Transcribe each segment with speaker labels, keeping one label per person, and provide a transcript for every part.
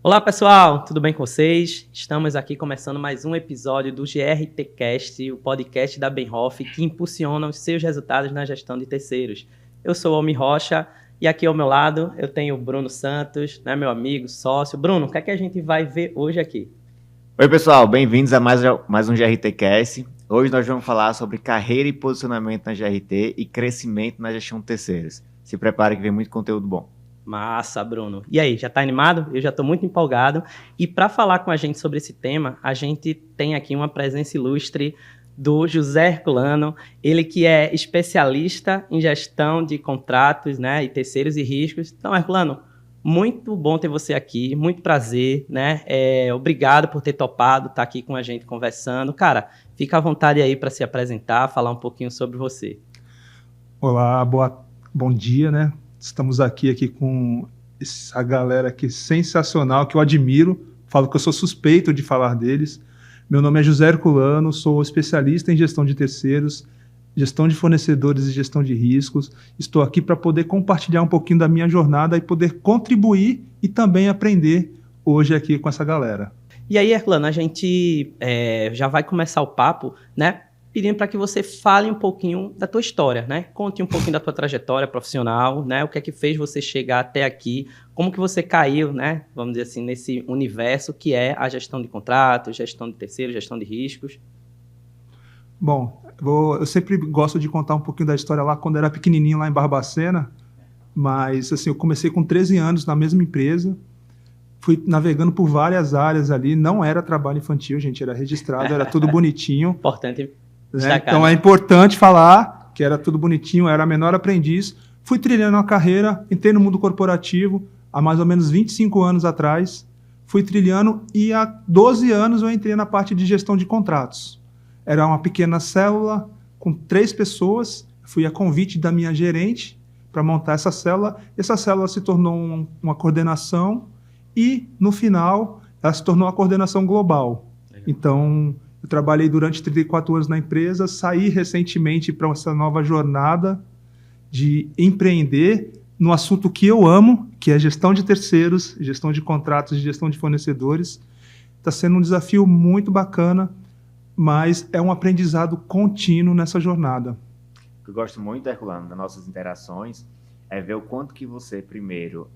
Speaker 1: Olá pessoal, tudo bem com vocês? Estamos aqui começando mais um episódio do GRTcast, o podcast da Benhoff que impulsiona os seus resultados na gestão de terceiros. Eu sou o Almi Rocha e aqui ao meu lado eu tenho o Bruno Santos, né, meu amigo, sócio. Bruno, o que é que a gente vai ver hoje aqui?
Speaker 2: Oi pessoal, bem-vindos a mais um GRTcast. Hoje nós vamos falar sobre carreira e posicionamento na GRT e crescimento na gestão de terceiros. Se prepare que vem muito conteúdo bom.
Speaker 1: Massa, Bruno. E aí, já tá animado? Eu já tô muito empolgado. E para falar com a gente sobre esse tema, a gente tem aqui uma presença ilustre do José Herculano, ele que é especialista em gestão de contratos, né, e terceiros e riscos. Então, Herculano, muito bom ter você aqui, muito prazer, né? Obrigado por ter topado estar aqui com a gente conversando. Cara, fica à vontade aí para se apresentar, falar um pouquinho sobre você.
Speaker 3: Olá, bom dia, né? Estamos aqui com essa galera aqui sensacional, que eu admiro. Falo que eu sou suspeito de falar deles. Meu nome é José Herculano, sou especialista em gestão de terceiros, gestão de fornecedores e gestão de riscos. Estou aqui para poder compartilhar um pouquinho da minha jornada e poder contribuir e também aprender hoje aqui com essa galera.
Speaker 1: E aí, Herculano, a gente já vai começar o papo, né? Pedindo para que você fale um pouquinho da tua história, né? Conte um pouquinho da tua trajetória profissional, né? O que é que fez você chegar até aqui, como que você caiu, né? Vamos dizer assim, nesse universo que é a gestão de contratos, gestão de terceiros, gestão de riscos.
Speaker 3: Bom, eu sempre gosto de contar um pouquinho da história lá quando eu era pequenininho, lá em Barbacena, mas assim, eu comecei com 13 anos na mesma empresa, fui navegando por várias áreas ali, não era trabalho infantil, gente, era registrado, era tudo bonitinho.
Speaker 1: Importante.
Speaker 3: Então é importante falar que era tudo bonitinho, era menor aprendiz. Fui trilhando a carreira, entrei no mundo corporativo há mais ou menos 25 anos atrás. Fui trilhando e há 12 anos eu entrei na parte de gestão de contratos. Era uma pequena célula com 3 pessoas. Fui a convite da minha gerente para montar essa célula. Essa célula se tornou uma coordenação e, no final, ela se tornou uma coordenação global. Legal. Então, eu trabalhei durante 34 anos na empresa, saí recentemente para essa nova jornada de empreender no assunto que eu amo, que é gestão de terceiros, gestão de contratos, gestão de fornecedores. Está sendo um desafio muito bacana, mas é um aprendizado contínuo nessa jornada.
Speaker 2: O que eu gosto muito, Herculano, das nossas interações, é ver o quanto que você, primeiro,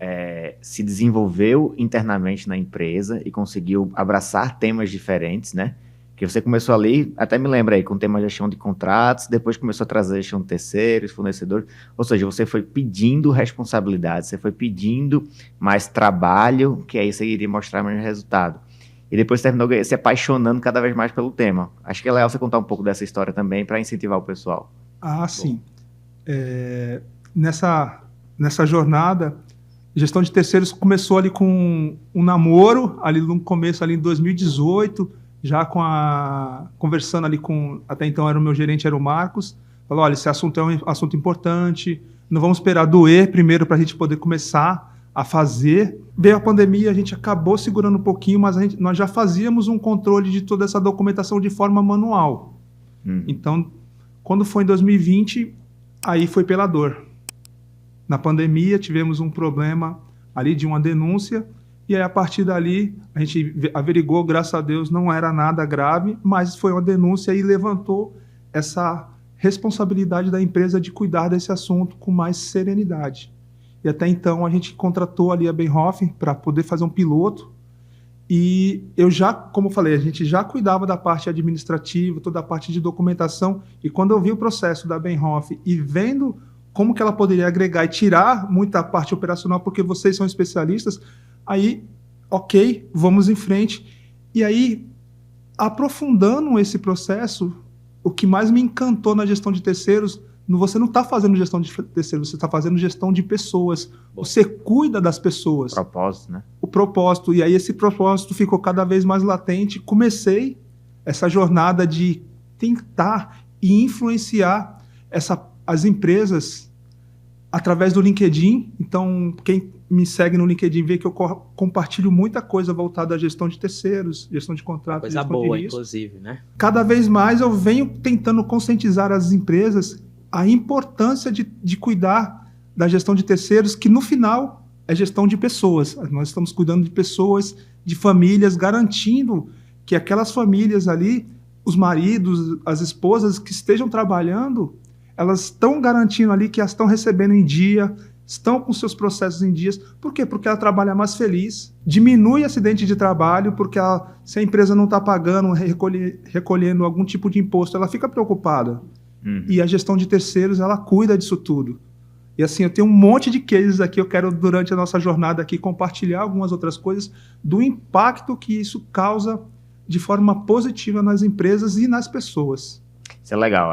Speaker 2: se desenvolveu internamente na empresa e conseguiu abraçar temas diferentes, né? Que você começou ali, até me lembra aí, com o tema de gestão de contratos, depois começou a trazer gestão de terceiros, fornecedores, ou seja, você foi pedindo responsabilidade, você foi pedindo mais trabalho, que aí você iria mostrar mais resultado. E depois terminou se apaixonando cada vez mais pelo tema. Acho que é legal você contar um pouco dessa história também, para incentivar o pessoal.
Speaker 3: Sim. Nessa jornada, gestão de terceiros começou ali com um namoro, ali no começo, ali em 2018, já conversando ali com, até então era o meu gerente, era o Marcos, falou, olha, esse assunto é um assunto importante, não vamos esperar doer primeiro para a gente poder começar a fazer. Veio a pandemia, a gente acabou segurando um pouquinho, mas nós já fazíamos um controle de toda essa documentação de forma manual. Então, quando foi em 2020, aí foi pela dor. Na pandemia, tivemos um problema ali de uma denúncia, e aí, a partir dali, a gente averigou, graças a Deus, não era nada grave, mas foi uma denúncia e levantou essa responsabilidade da empresa de cuidar desse assunto com mais serenidade. E até então, a gente contratou ali a Benhoff para poder fazer um piloto. E eu já, como eu falei, a gente já cuidava da parte administrativa, toda a parte de documentação. E quando eu vi o processo da Benhoff e vendo como que ela poderia agregar e tirar muita parte operacional, porque vocês são especialistas, aí, ok, vamos em frente. E aí, aprofundando esse processo, o que mais me encantou na gestão de terceiros, você não está fazendo gestão de terceiros, você está fazendo gestão de pessoas. Você cuida das pessoas.
Speaker 2: Propósito, né?
Speaker 3: O propósito. E aí esse propósito ficou cada vez mais latente. Comecei essa jornada de tentar e influenciar as empresas através do LinkedIn. Então, quem me segue no LinkedIn vê que eu compartilho muita coisa voltada à gestão de terceiros, gestão de contratos,
Speaker 1: coisa
Speaker 3: gestão
Speaker 1: boa,
Speaker 3: de risco.
Speaker 1: inclusive, né?
Speaker 3: Cada vez mais eu venho tentando conscientizar as empresas a importância de cuidar da gestão de terceiros, que no final é gestão de pessoas. Nós estamos cuidando de pessoas, de famílias, garantindo que aquelas famílias ali, os maridos, as esposas que estejam trabalhando, elas estão garantindo ali que elas estão recebendo em dia, estão com seus processos em dias. Por quê? Porque ela trabalha mais feliz, diminui acidente de trabalho, porque se a empresa não está pagando, recolhendo algum tipo de imposto, ela fica preocupada. E a gestão de terceiros, ela cuida disso tudo. E assim, eu tenho um monte de cases aqui, eu quero, durante a nossa jornada aqui, compartilhar algumas outras coisas do impacto que isso causa de forma positiva nas empresas e nas pessoas.
Speaker 2: Isso é legal.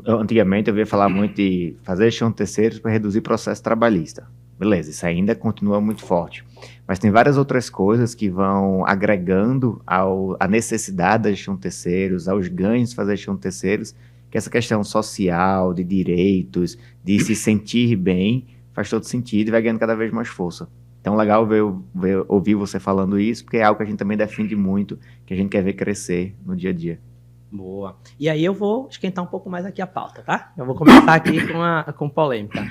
Speaker 2: Antigamente eu ouvia falar muito de fazer gestão de terceiros para reduzir processo trabalhista. Beleza, isso ainda continua muito forte. Mas tem várias outras coisas que vão agregando à necessidade da gestão de terceiros, aos ganhos de fazer gestão de terceiros, que essa questão social, de direitos, de se sentir bem, faz todo sentido e vai ganhando cada vez mais força. Então, legal ouvir você falando isso, porque é algo que a gente também defende muito, que a gente quer ver crescer no dia a dia.
Speaker 1: Boa. E aí eu vou esquentar um pouco mais aqui a pauta, tá? Eu vou começar aqui com polêmica.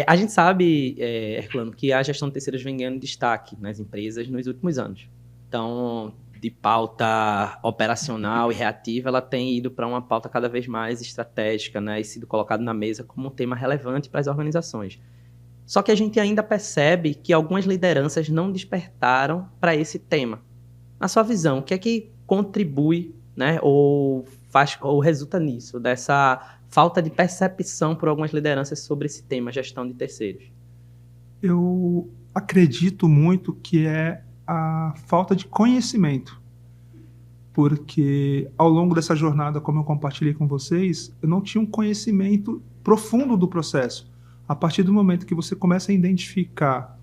Speaker 1: A gente sabe, Herculano, que a gestão de terceiros vem ganhando destaque nas empresas nos últimos anos. Então, de pauta operacional e reativa, ela tem ido para uma pauta cada vez mais estratégica, né? E sido colocado na mesa como um tema relevante para as organizações. Só que a gente ainda percebe que algumas lideranças não despertaram para esse tema. Na sua visão, o que é que contribui, né, ou resulta nisso, dessa falta de percepção por algumas lideranças sobre esse tema, gestão de terceiros?
Speaker 3: Eu acredito muito que é a falta de conhecimento, porque ao longo dessa jornada, como eu compartilhei com vocês, eu não tinha um conhecimento profundo do processo. A partir do momento que você começa a identificar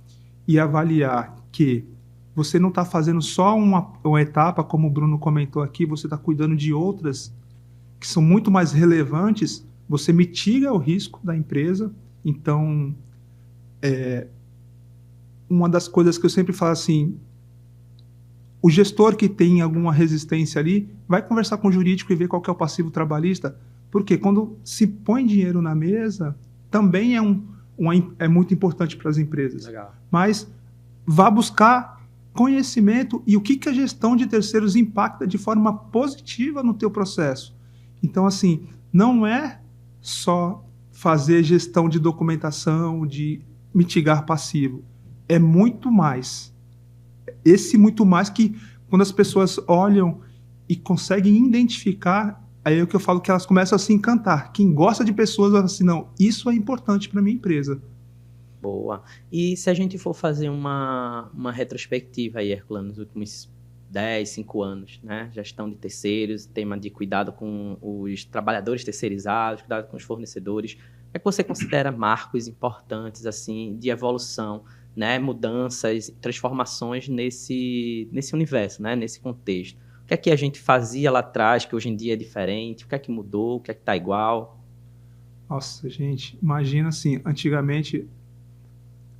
Speaker 3: e avaliar que você não está fazendo só uma etapa, como o Bruno comentou aqui, você está cuidando de outras que são muito mais relevantes, você mitiga o risco da empresa. Então, uma das coisas que eu sempre falo assim, o gestor que tem alguma resistência ali, vai conversar com o jurídico e ver qual que é o passivo trabalhista, porque quando se põe dinheiro na mesa, também é muito importante para as empresas.
Speaker 1: Legal.
Speaker 3: Mas vá buscar conhecimento e o que a gestão de terceiros impacta de forma positiva no teu processo. Então, assim, não é só fazer gestão de documentação, de mitigar passivo. É muito mais. Esse muito mais que, quando as pessoas olham e conseguem identificar, aí é o que eu falo, que elas começam a se encantar. Quem gosta de pessoas, fala assim, não, isso é importante para a minha empresa.
Speaker 1: Boa. E se a gente for fazer uma retrospectiva aí, Herculano, nos últimos 10, 5 anos, né? Gestão de terceiros, tema de cuidado com os trabalhadores terceirizados, cuidado com os fornecedores. O que é que você considera marcos importantes, assim, de evolução, né? Mudanças, transformações nesse universo, né? Nesse contexto? O que é que a gente fazia lá atrás, que hoje em dia é diferente? O que é que mudou? O que é que está igual?
Speaker 3: Nossa, gente, imagina assim, antigamente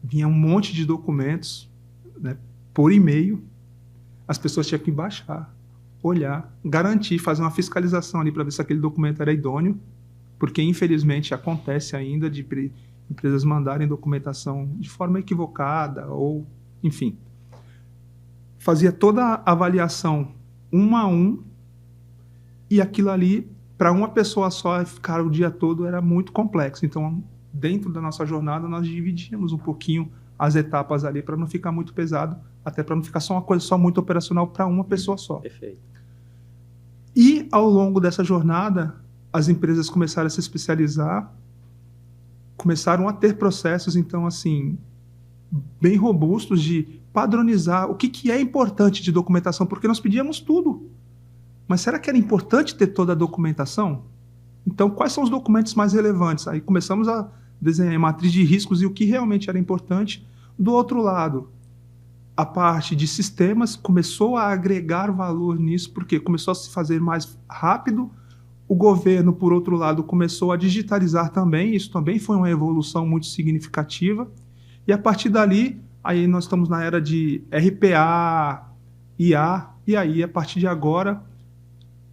Speaker 3: vinha um monte de documentos, né, por e-mail, as pessoas tinham que baixar, olhar, garantir, fazer uma fiscalização ali para ver se aquele documento era idôneo, porque infelizmente acontece ainda de empresas mandarem documentação de forma equivocada, ou enfim. Fazia toda a avaliação 1 a 1, e aquilo ali, para uma pessoa só ficar o dia todo, era muito complexo. Então, dentro da nossa jornada, nós dividíamos um pouquinho as etapas ali para não ficar muito pesado, até para não ficar só uma coisa só muito operacional para uma pessoa só.
Speaker 1: Perfeito.
Speaker 3: E ao longo dessa jornada, as empresas começaram a se especializar, começaram a ter processos, então, assim, bem robustos de padronizar o que é importante de documentação, porque nós pedíamos tudo. Mas será que era importante ter toda a documentação? Então, quais são os documentos mais relevantes? Aí começamos a desenhar a matriz de riscos e o que realmente era importante. Do outro lado, a parte de sistemas começou a agregar valor nisso, porque começou a se fazer mais rápido. O governo, por outro lado, começou a digitalizar também. Isso também foi uma evolução muito significativa. E a partir dali, aí nós estamos na era de RPA, IA, e aí, a partir de agora,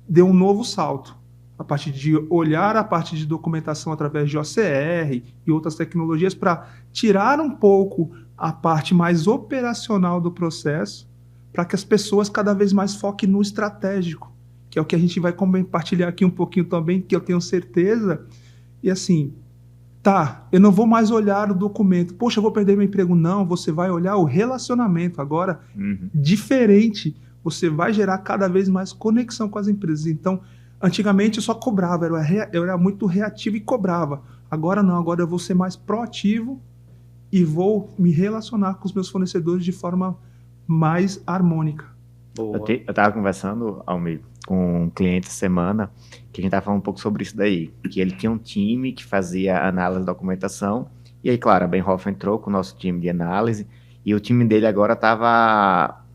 Speaker 3: deu um novo salto. a partir de olhar a parte de documentação através de OCR e outras tecnologias para tirar um pouco a parte mais operacional do processo, para que as pessoas cada vez mais foquem no estratégico, que é o que a gente vai compartilhar aqui um pouquinho também, que eu tenho certeza. E assim, tá, eu não vou mais olhar o documento. Poxa, eu vou perder meu emprego. Não, você vai olhar o relacionamento. Agora, diferente, você vai gerar cada vez mais conexão com as empresas. Então, antigamente eu só cobrava, eu era muito reativo e cobrava. Agora não, agora eu vou ser mais proativo e vou me relacionar com os meus fornecedores de forma mais harmônica.
Speaker 2: Eu estava conversando, Almir, com um cliente essa semana, que a gente estava falando um pouco sobre isso daí, que ele tinha um time que fazia análise de documentação, e aí, claro, a Benhoff entrou com o nosso time de análise, e o time dele agora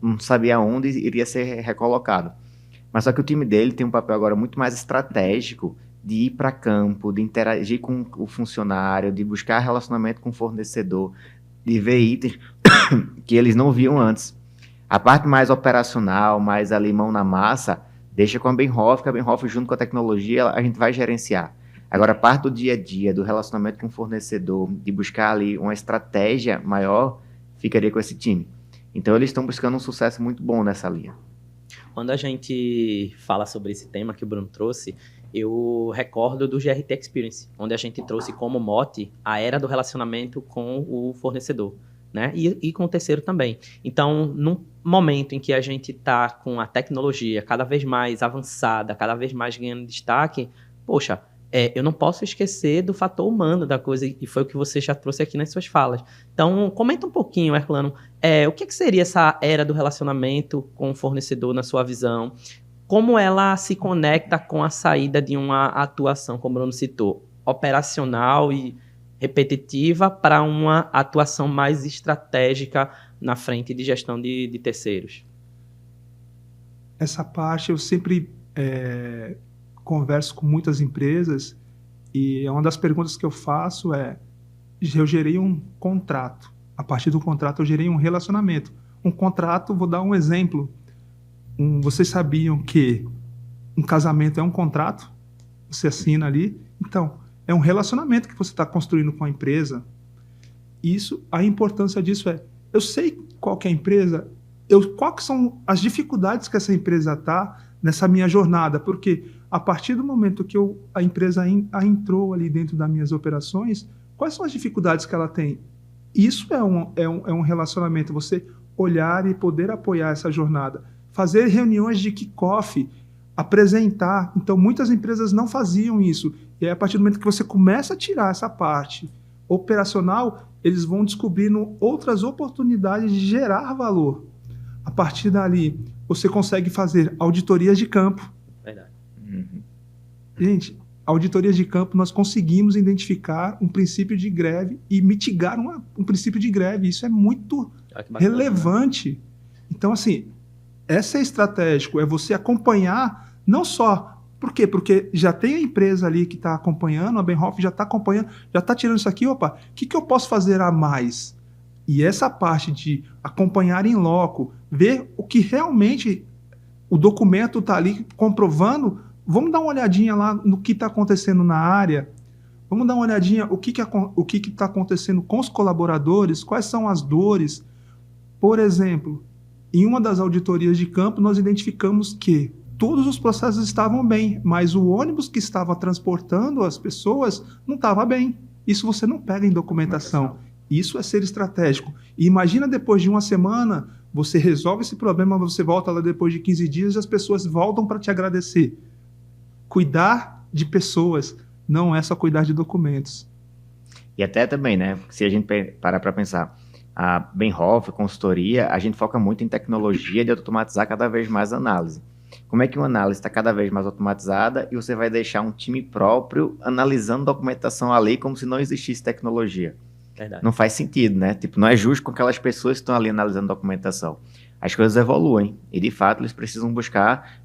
Speaker 2: não sabia onde iria ser recolocado. Mas só que o time dele tem um papel agora muito mais estratégico de ir para campo, de interagir com o funcionário, de buscar relacionamento com o fornecedor, de ver itens que eles não viam antes. A parte mais operacional, mais ali mão na massa, deixa com a Benhoff, que a Benhoff junto com a tecnologia a gente vai gerenciar. Agora a parte do dia a dia, do relacionamento com o fornecedor, de buscar ali uma estratégia maior, ficaria com esse time. Então eles estão buscando um sucesso muito bom nessa linha.
Speaker 1: Quando a gente fala sobre esse tema que o Bruno trouxe, eu recordo do GRT Experience, onde a gente trouxe como mote a era do relacionamento com o fornecedor, né? E com o terceiro também. Então, num momento em que a gente está com a tecnologia cada vez mais avançada, cada vez mais ganhando destaque, poxa, eu não posso esquecer do fator humano da coisa, e foi o que você já trouxe aqui nas suas falas. Então, comenta um pouquinho, Herculano, o que seria essa era do relacionamento com o fornecedor na sua visão? Como ela se conecta com a saída de uma atuação, como o Bruno citou, operacional e repetitiva para uma atuação mais estratégica na frente de gestão de terceiros?
Speaker 3: Essa parte eu sempre converso com muitas empresas e uma das perguntas que eu faço eu gerei um contrato. A partir do contrato eu gerei um relacionamento. Um contrato, vou dar um exemplo. Vocês sabiam que um casamento é um contrato? Você assina ali. Então, é um relacionamento que você está construindo com a empresa. A importância disso eu sei qual que é a empresa, quais são as dificuldades que essa empresa está nessa minha jornada, porque a partir do momento que a empresa entrou ali dentro das minhas operações, quais são as dificuldades que ela tem? Isso é um relacionamento, você olhar e poder apoiar essa jornada. Fazer reuniões de kick-off, apresentar. Então, muitas empresas não faziam isso. E aí, a partir do momento que você começa a tirar essa parte operacional, eles vão descobrindo outras oportunidades de gerar valor. A partir dali, você consegue fazer auditorias de campo.
Speaker 1: Verdade.
Speaker 3: Gente, auditorias de campo, nós conseguimos identificar um princípio de greve e mitigar um princípio de greve. Isso é muito relevante. Né? Então, assim, essa é estratégico, é você acompanhar, não só... Por quê? Porque já tem a empresa ali que está acompanhando, a Benhoff já está acompanhando, já está tirando isso aqui, opa, o que eu posso fazer a mais? E essa parte de acompanhar em loco, ver o que realmente o documento está ali comprovando, vamos dar uma olhadinha lá no que está acontecendo na área, vamos dar uma olhadinha o que está acontecendo com os colaboradores, quais são as dores. Por exemplo, em uma das auditorias de campo, nós identificamos que todos os processos estavam bem, mas o ônibus que estava transportando as pessoas não estava bem. Isso você não pega em documentação. Isso é ser estratégico. E imagina depois de uma semana, você resolve esse problema, você volta lá depois de 15 dias e as pessoas voltam para te agradecer. Cuidar de pessoas não é só cuidar de documentos.
Speaker 2: E até também, né? Se a gente parar para pensar, a Benhoff, a consultoria, a gente foca muito em tecnologia de automatizar cada vez mais a análise. Como é que uma análise está cada vez mais automatizada e você vai deixar um time próprio analisando documentação ali como se não existisse tecnologia?
Speaker 1: Verdade.
Speaker 2: Não faz sentido, né? Tipo, não é justo com aquelas pessoas que estão ali analisando documentação. As coisas evoluem e, de fato, eles precisam buscar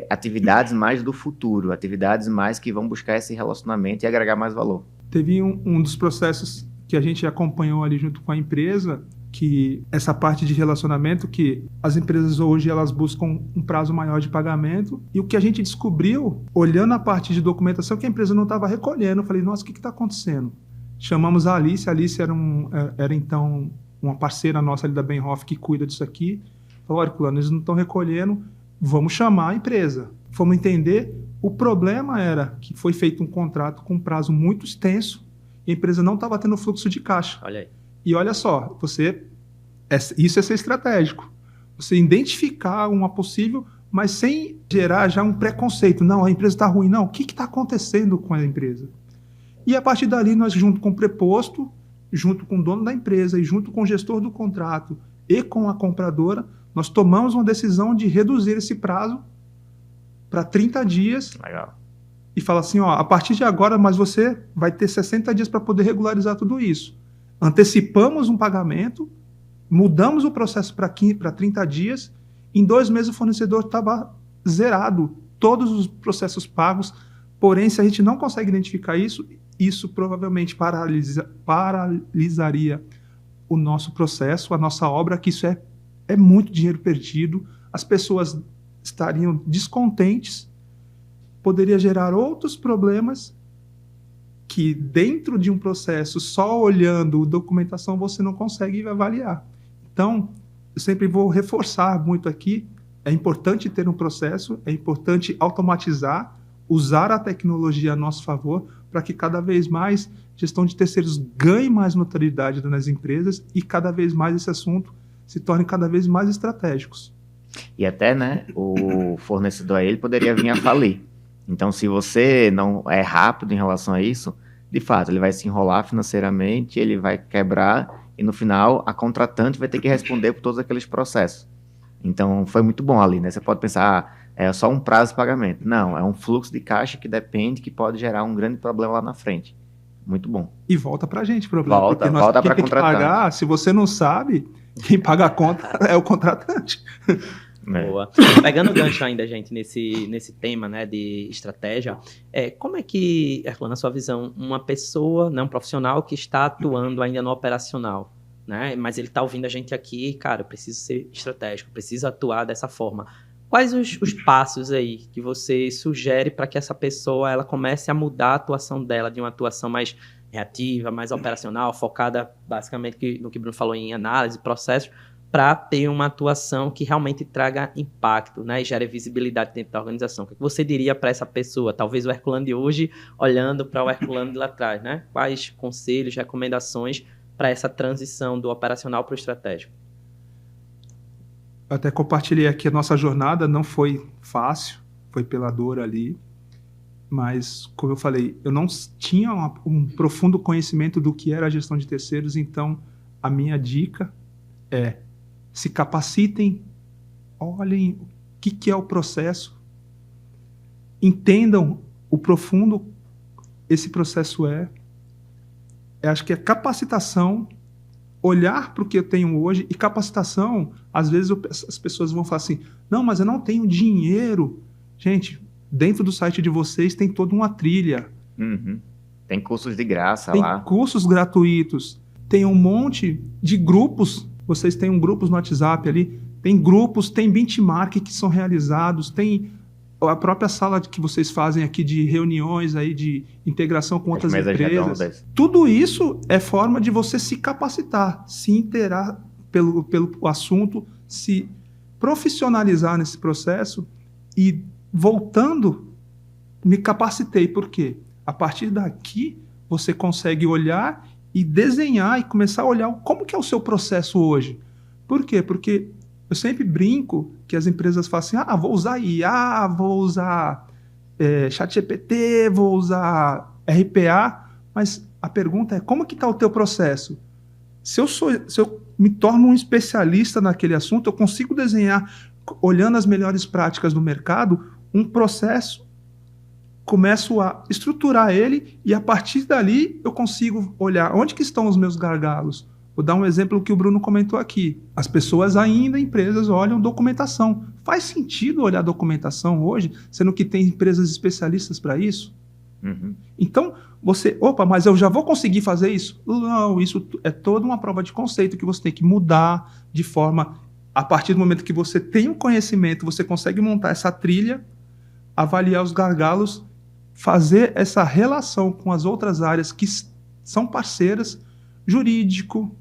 Speaker 2: atividades mais do futuro, atividades mais que vão buscar esse relacionamento e agregar mais valor.
Speaker 3: Teve um dos processos que a gente acompanhou ali junto com a empresa que essa parte de relacionamento, que as empresas hoje elas buscam um prazo maior de pagamento, e o que a gente descobriu, olhando a parte de documentação, que a empresa não estava recolhendo. Eu falei, nossa, o que está acontecendo? Chamamos a Alice era então uma parceira nossa ali da Benhoff que cuida disso aqui. Falou, olha, Herculano, eles não estão recolhendo, vamos chamar a empresa. Fomos entender, o problema era que foi feito um contrato com um prazo muito extenso e a empresa não estava tendo fluxo de caixa.
Speaker 1: Olha aí.
Speaker 3: E olha só, isso é ser estratégico. Você identificar uma possível, mas sem gerar já um preconceito. Não, a empresa está ruim. Não, o que está acontecendo com a empresa? E a partir dali, nós, junto com o preposto, junto com o dono da empresa e junto com o gestor do contrato e com a compradora, nós tomamos uma decisão de reduzir esse prazo para 30 dias.
Speaker 2: Legal.
Speaker 3: E falar assim, ó, a partir de agora, mas você vai ter 60 dias para poder regularizar tudo isso. Antecipamos um pagamento, mudamos o processo para 30 dias, em 2 meses o fornecedor estava zerado, todos os processos pagos. Porém, se a gente não consegue identificar isso provavelmente paralisaria o nosso processo, a nossa obra, que isso é muito dinheiro perdido, as pessoas estariam descontentes, poderia gerar outros problemas que dentro de um processo, só olhando documentação, você não consegue avaliar. Então, eu sempre vou reforçar muito aqui, é importante ter um processo, é importante automatizar, usar a tecnologia a nosso favor, para que cada vez mais gestão de terceiros ganhe mais notoriedade nas empresas e cada vez mais esse assunto se torne cada vez mais estratégicos.
Speaker 2: E até, né, o fornecedor ele poderia vir a falir. Então, se você não é rápido em relação a isso, de fato, ele vai se enrolar financeiramente, ele vai quebrar e no final a contratante vai ter que responder por todos aqueles processos. Então, foi muito bom ali, né? Você pode pensar, é só um prazo de pagamento. Não, é um fluxo de caixa que depende, que pode gerar um grande problema lá na frente. Muito bom.
Speaker 3: E volta pra gente o problema.
Speaker 2: Volta pra contratante.
Speaker 3: Pagar, se você não sabe, quem paga a conta é o contratante.
Speaker 1: Boa. Pegando o gancho ainda, gente, nesse tema, né, de estratégia, como é que, Herculano, na sua visão, uma pessoa, né, um profissional que está atuando ainda no operacional, né, mas ele está ouvindo a gente aqui, cara, eu preciso ser estratégico, preciso atuar dessa forma. Quais os passos aí que você sugere para que essa pessoa ela comece a mudar a atuação dela, de uma atuação mais reativa, mais operacional, focada basicamente no que o Bruno falou em análise, processos, para ter uma atuação que realmente traga impacto, né, e gere visibilidade dentro da organização? O que você diria para essa pessoa? Talvez o Herculano de hoje, olhando para o Herculano de lá atrás, né? Quais conselhos, recomendações para essa transição do operacional para o estratégico?
Speaker 3: Eu até compartilhei aqui, a nossa jornada não foi fácil, foi pela dor ali, mas, como eu falei, eu não tinha um profundo conhecimento do que era a gestão de terceiros, então a minha dica é: se capacitem, olhem o que é o processo, entendam o profundo esse processo é. Eu acho que é capacitação, olhar para o que eu tenho hoje, e capacitação, às vezes as pessoas vão falar assim, não, mas eu não tenho dinheiro. Gente, dentro do site de vocês tem toda uma trilha.
Speaker 2: Uhum. Tem cursos de graça
Speaker 3: tem
Speaker 2: lá.
Speaker 3: Tem cursos gratuitos, tem um monte de grupos. Vocês têm grupos no WhatsApp ali, tem grupos, tem benchmark que são realizados, tem a própria sala que vocês fazem aqui de reuniões aí de integração com outras empresas. Tudo isso é forma de você se capacitar, se inteirar pelo assunto, se profissionalizar nesse processo. E voltando, me capacitei. Por quê? A partir daqui você consegue olhar e desenhar e começar a olhar como que é o seu processo hoje. Por quê? Porque eu sempre brinco que as empresas falam assim, vou usar IA, vou usar ChatGPT, vou usar RPA, mas a pergunta é, como que está o teu processo? Se eu me torno um especialista naquele assunto, eu consigo desenhar, olhando as melhores práticas do mercado, um processo, começo a estruturar ele e a partir dali eu consigo olhar onde que estão os meus gargalos. Vou dar um exemplo que o Bruno comentou aqui. As pessoas ainda, empresas, olham documentação. Faz sentido olhar documentação hoje, sendo que tem empresas especialistas para isso?
Speaker 2: Uhum.
Speaker 3: Então, opa, mas eu já vou conseguir fazer isso? Não, isso é toda uma prova de conceito que você tem que mudar de forma, a partir do momento que você tem um conhecimento, você consegue montar essa trilha, avaliar os gargalos, fazer essa relação com as outras áreas que são parceiras, jurídico.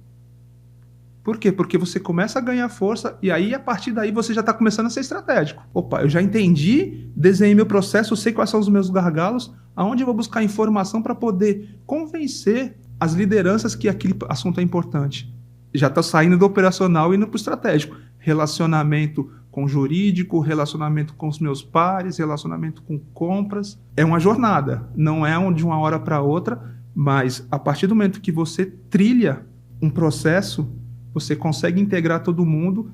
Speaker 3: Por quê? Porque você começa a ganhar força e aí, a partir daí, você já está começando a ser estratégico. Opa, eu já entendi, desenhei meu processo, eu sei quais são os meus gargalos, aonde eu vou buscar informação para poder convencer as lideranças que aquele assunto é importante. Já está saindo do operacional e indo para o estratégico. Relacionamento com o jurídico, relacionamento com os meus pares, relacionamento com compras. É uma jornada, não é de uma hora para outra, mas a partir do momento que você trilha um processo, você consegue integrar todo mundo,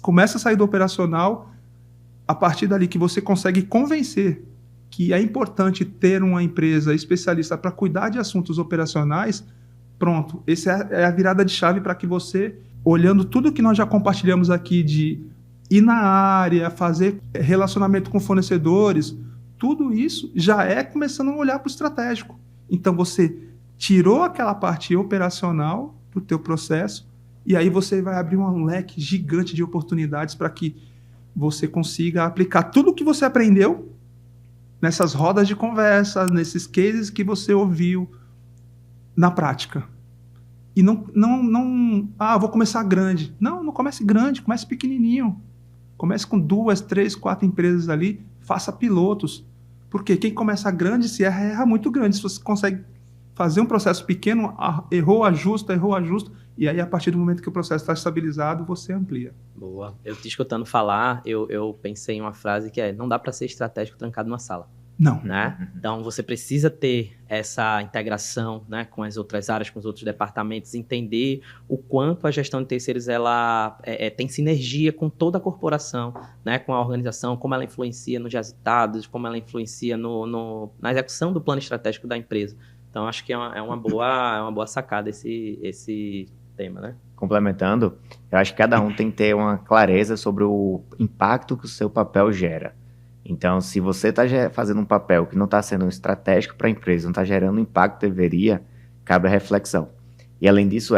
Speaker 3: começa a sair do operacional, a partir dali que você consegue convencer que é importante ter uma empresa especialista para cuidar de assuntos operacionais, pronto, essa é a virada de chave para que você, olhando tudo que nós já compartilhamos aqui de ir na área, fazer relacionamento com fornecedores, tudo isso já é começando a olhar para o estratégico. Então você tirou aquela parte operacional do teu processo, e aí você vai abrir um leque gigante de oportunidades para que você consiga aplicar tudo o que você aprendeu nessas rodas de conversa, nesses cases que você ouviu na prática. E vou começar grande. Não comece grande, comece pequenininho. Comece com 2, 3, 4 empresas ali, faça pilotos. Porque quem começa grande, se erra muito grande. Se você consegue fazer um processo pequeno, errou, ajusta, e aí, a partir do momento que o processo está estabilizado, você amplia.
Speaker 1: Boa. Eu te escutando falar, eu pensei em uma frase que não dá para ser estratégico trancado numa sala.
Speaker 3: Não.
Speaker 1: Né? Então, você precisa ter essa integração, né, com as outras áreas, com os outros departamentos, entender o quanto a gestão de terceiros ela tem sinergia com toda a corporação, né, com a organização, como ela influencia nos resultados, como ela influencia na execução do plano estratégico da empresa. Então, acho que é uma boa sacada esse tema, né?
Speaker 2: Complementando, eu acho que cada um tem que ter uma clareza sobre o impacto que o seu papel gera. Então, se você está fazendo um papel que não está sendo estratégico para a empresa, não está gerando o impacto que deveria, cabe a reflexão. E além disso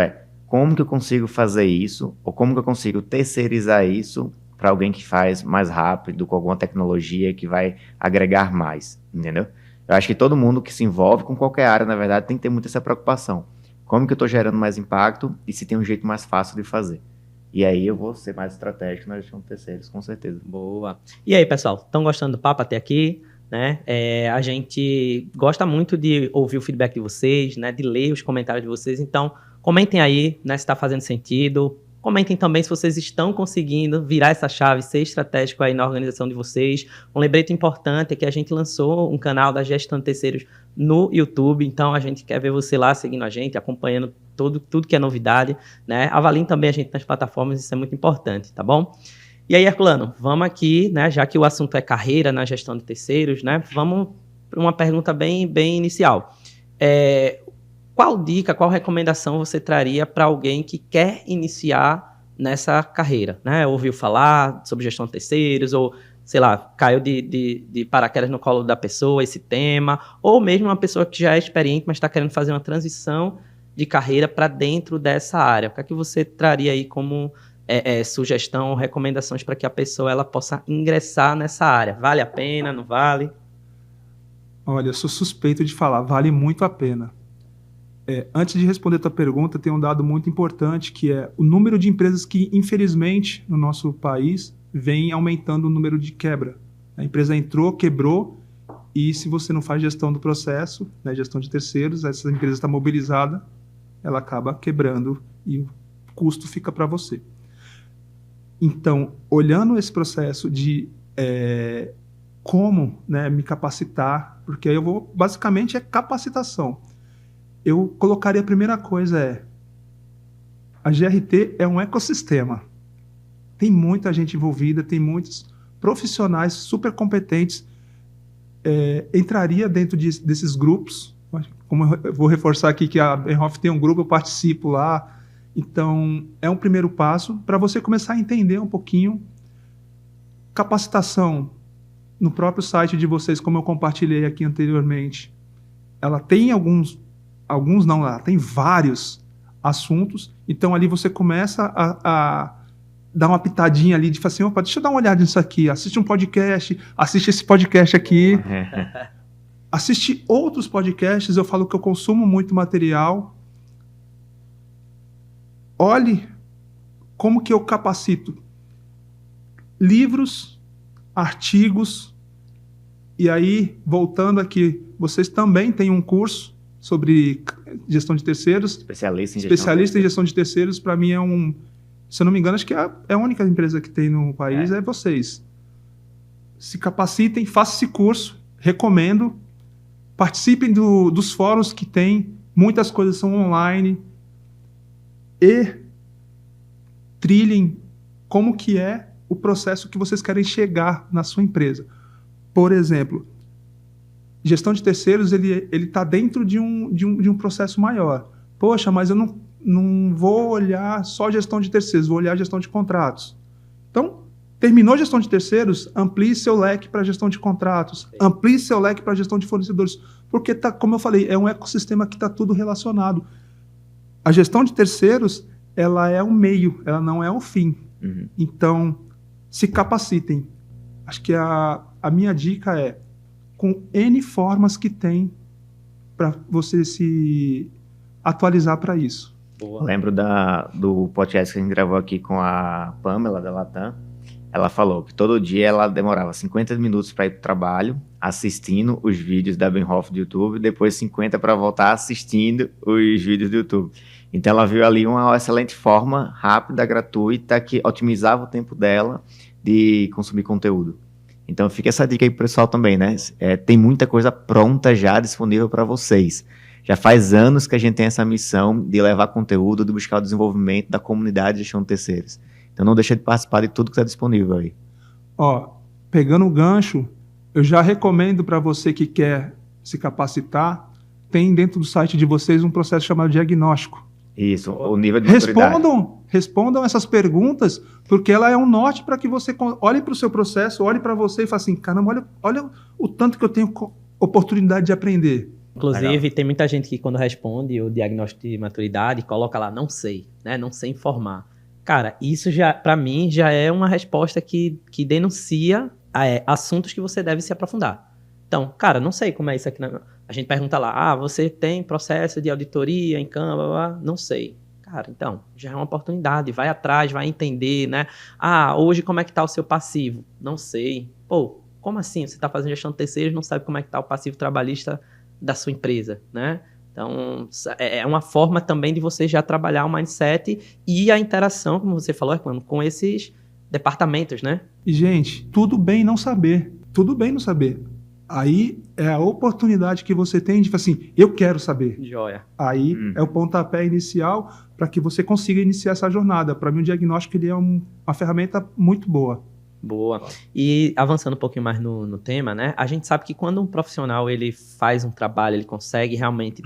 Speaker 2: como que eu consigo fazer isso, ou como que eu consigo terceirizar isso para alguém que faz mais rápido, com alguma tecnologia que vai agregar mais, entendeu? Eu acho que todo mundo que se envolve com qualquer área, na verdade, tem que ter muito essa preocupação. Como que eu estou gerando mais impacto e se tem um jeito mais fácil de fazer. E aí eu vou ser mais estratégico na gestão de terceiros, com certeza.
Speaker 1: Boa. E aí, pessoal, estão gostando do papo até aqui? Né? A gente gosta muito de ouvir o feedback de vocês, né? De ler os comentários de vocês. Então, comentem aí, né, se está fazendo sentido. Comentem também se vocês estão conseguindo virar essa chave, ser estratégico aí na organização de vocês. Um lembrete importante é que a gente lançou um canal da gestão de terceiros no YouTube, então a gente quer ver você lá seguindo a gente, acompanhando tudo que é novidade, né? Avaliem também a gente nas plataformas, isso é muito importante, tá bom? E aí, Herculano, vamos aqui, né? Já que o assunto é carreira na gestão de terceiros, né? Vamos para uma pergunta bem inicial. Qual dica, qual recomendação você traria para alguém que quer iniciar nessa carreira, né? Ouviu falar sobre gestão de terceiros, ou, sei lá, caiu de paraquedas no colo da pessoa esse tema, ou mesmo uma pessoa que já é experiente, mas está querendo fazer uma transição de carreira para dentro dessa área. O que é que você traria aí como sugestão ou recomendações para que a pessoa ela possa ingressar nessa área? Vale a pena, não vale?
Speaker 3: Olha, eu sou suspeito de falar, vale muito a pena. Antes de responder a tua pergunta, tem um dado muito importante, que é o número de empresas que, infelizmente, no nosso país, vem aumentando o número de quebra. A empresa entrou, quebrou, e se você não faz gestão do processo, né, gestão de terceiros, essa empresa está mobilizada, ela acaba quebrando e o custo fica para você. Então, olhando esse processo de como, né, me capacitar, porque aí eu vou, basicamente, é capacitação. Eu colocaria a primeira coisa a GRT é um ecossistema. Tem muita gente envolvida, tem muitos profissionais super competentes. Entraria dentro desses grupos. Como eu vou reforçar aqui que a Benhoff tem um grupo, eu participo lá. Então, é um primeiro passo para você começar a entender um pouquinho. Capacitação no próprio site de vocês, como eu compartilhei aqui anteriormente. ela tem alguns não, ela tem vários assuntos, então ali você começa a dar uma pitadinha ali de falar assim, opa, deixa eu dar uma olhada nisso aqui, assiste um podcast, assiste esse podcast aqui, assiste outros podcasts, eu falo que eu consumo muito material, olhe como que eu capacito livros, artigos, e aí, voltando aqui, vocês também têm um curso sobre gestão de terceiros. Especialista em gestão de terceiros, para mim é se eu não me engano, acho que é a única empresa que tem no país, é vocês. Se capacitem, façam esse curso, recomendo, participem dos fóruns que tem, muitas coisas são online, e trilhem como que é o processo que vocês querem chegar na sua empresa. Por exemplo, gestão de terceiros, ele está dentro de um processo maior. Poxa, mas eu não vou olhar só gestão de terceiros, vou olhar gestão de contratos. Então, terminou a gestão de terceiros, amplie seu leque para gestão de contratos, amplie seu leque para gestão de fornecedores, porque, como eu falei, é um ecossistema que está tudo relacionado. A gestão de terceiros, ela é o meio, ela não é o fim. Uhum. Então, se capacitem. Acho que a minha dica é, com N formas que tem para você se atualizar para isso.
Speaker 2: Boa. Lembro do podcast que a gente gravou aqui com a Pamela, da Latam. Ela falou que todo dia ela demorava 50 minutos para ir para o trabalho, assistindo os vídeos da Benhoff do YouTube, depois 50 para voltar assistindo os vídeos do YouTube. Então ela viu ali uma excelente forma, rápida, gratuita, que otimizava o tempo dela de consumir conteúdo. Então fica essa dica aí pro pessoal também, né? Tem muita coisa pronta já disponível para vocês. Já faz anos que a gente tem essa missão de levar conteúdo, de buscar o desenvolvimento da comunidade de gestão de terceiros. Então não deixa de participar de tudo que está disponível aí.
Speaker 3: Ó, pegando o gancho, eu já recomendo para você que quer se capacitar, tem dentro do site de vocês um processo chamado diagnóstico.
Speaker 2: Isso, o nível de maturidade.
Speaker 3: Respondam essas perguntas, porque ela é um norte para que você olhe para o seu processo, olhe para você e fale assim, caramba, olha o tanto que eu tenho oportunidade de aprender.
Speaker 1: Inclusive, legal. Tem muita gente que quando responde o diagnóstico de maturidade, coloca lá, não sei, né? Não sei informar. Cara, isso já, para mim, já é uma resposta que denuncia assuntos que você deve se aprofundar. Então, cara, não sei como é isso aqui. A gente pergunta lá, você tem processo de auditoria em Canva? Não sei. Cara, então, já é uma oportunidade. Vai atrás, vai entender, né? Hoje como é que tá o seu passivo? Não sei. Pô, como assim? Você tá fazendo gestão de terceiros, não sabe como é que tá o passivo trabalhista da sua empresa, né? Então, é uma forma também de você já trabalhar o mindset e a interação, como você falou, Herculano, com esses departamentos, né?
Speaker 3: E, gente, tudo bem não saber. Tudo bem não saber. Aí é a oportunidade que você tem de falar assim, eu quero saber.
Speaker 1: Joia.
Speaker 3: Aí é o pontapé inicial para que você consiga iniciar essa jornada. Para mim, o diagnóstico ele é uma ferramenta muito boa.
Speaker 1: Boa. E avançando um pouquinho mais no tema, né? A gente sabe que quando um profissional ele faz um trabalho, ele consegue realmente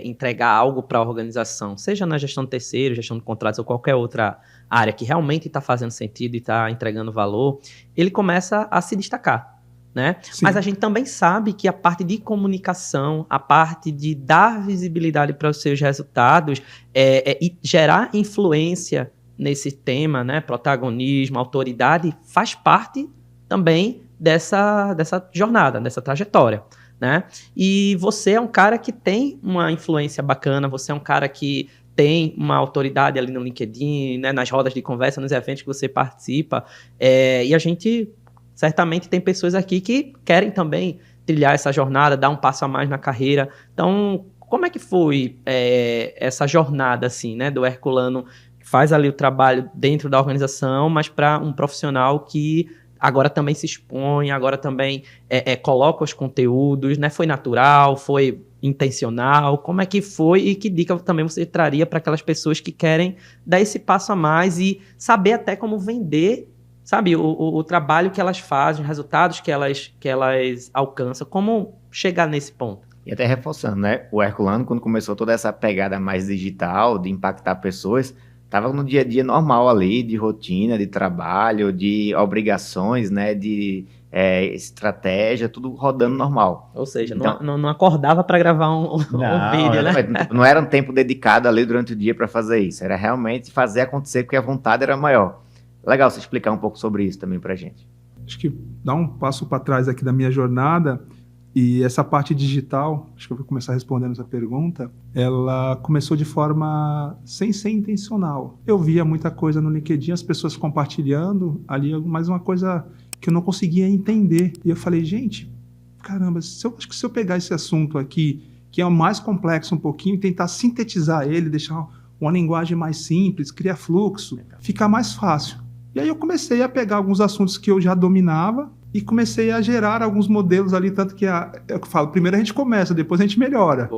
Speaker 1: entregar algo para a organização, seja na gestão de terceiros, gestão de contratos ou qualquer outra área que realmente está fazendo sentido e está entregando valor, ele começa a se destacar. Né? Mas a gente também sabe que a parte de comunicação, a parte de dar visibilidade para os seus resultados e gerar influência nesse tema, né? Protagonismo, autoridade, faz parte também dessa jornada, dessa trajetória. Né? E você é um cara que tem uma influência bacana, você é um cara que tem uma autoridade ali no LinkedIn, né? Nas rodas de conversa, nos eventos que você participa, e a gente... Certamente tem pessoas aqui que querem também trilhar essa jornada, dar um passo a mais na carreira. Então, como é que foi essa jornada, assim, né, do Herculano, que faz ali o trabalho dentro da organização, mas para um profissional que agora também se expõe, agora também coloca os conteúdos, né? Foi natural, foi intencional? Como é que foi e que dica também você traria para aquelas pessoas que querem dar esse passo a mais e saber até como vender, sabe, o trabalho que elas fazem, os resultados que elas alcançam, como chegar nesse ponto?
Speaker 2: E até reforçando, né, o Herculano, quando começou toda essa pegada mais digital, de impactar pessoas, Tava no dia a dia normal ali, de rotina, de trabalho, de obrigações, né, de estratégia, tudo rodando normal.
Speaker 1: Ou seja,
Speaker 2: Então,
Speaker 1: não acordava para gravar um vídeo, né?
Speaker 2: Não era um tempo dedicado ali durante o dia para fazer isso, era realmente fazer acontecer porque a vontade era maior. Legal você explicar um pouco sobre isso também pra gente.
Speaker 3: Acho que dar um passo para trás aqui da minha jornada, e essa parte digital, acho que eu vou começar respondendo essa pergunta, ela começou de forma sem ser intencional. Eu via muita coisa no LinkedIn, as pessoas compartilhando ali, mas uma coisa que eu não conseguia entender. E eu falei, gente, caramba, acho que se eu pegar esse assunto aqui, que é o mais complexo um pouquinho, e tentar sintetizar ele, deixar uma linguagem mais simples, criar fluxo, fica mais fácil. E aí eu comecei a pegar alguns assuntos que eu já dominava e comecei a gerar alguns modelos ali, tanto que eu falo, primeiro a gente começa, depois a gente melhora.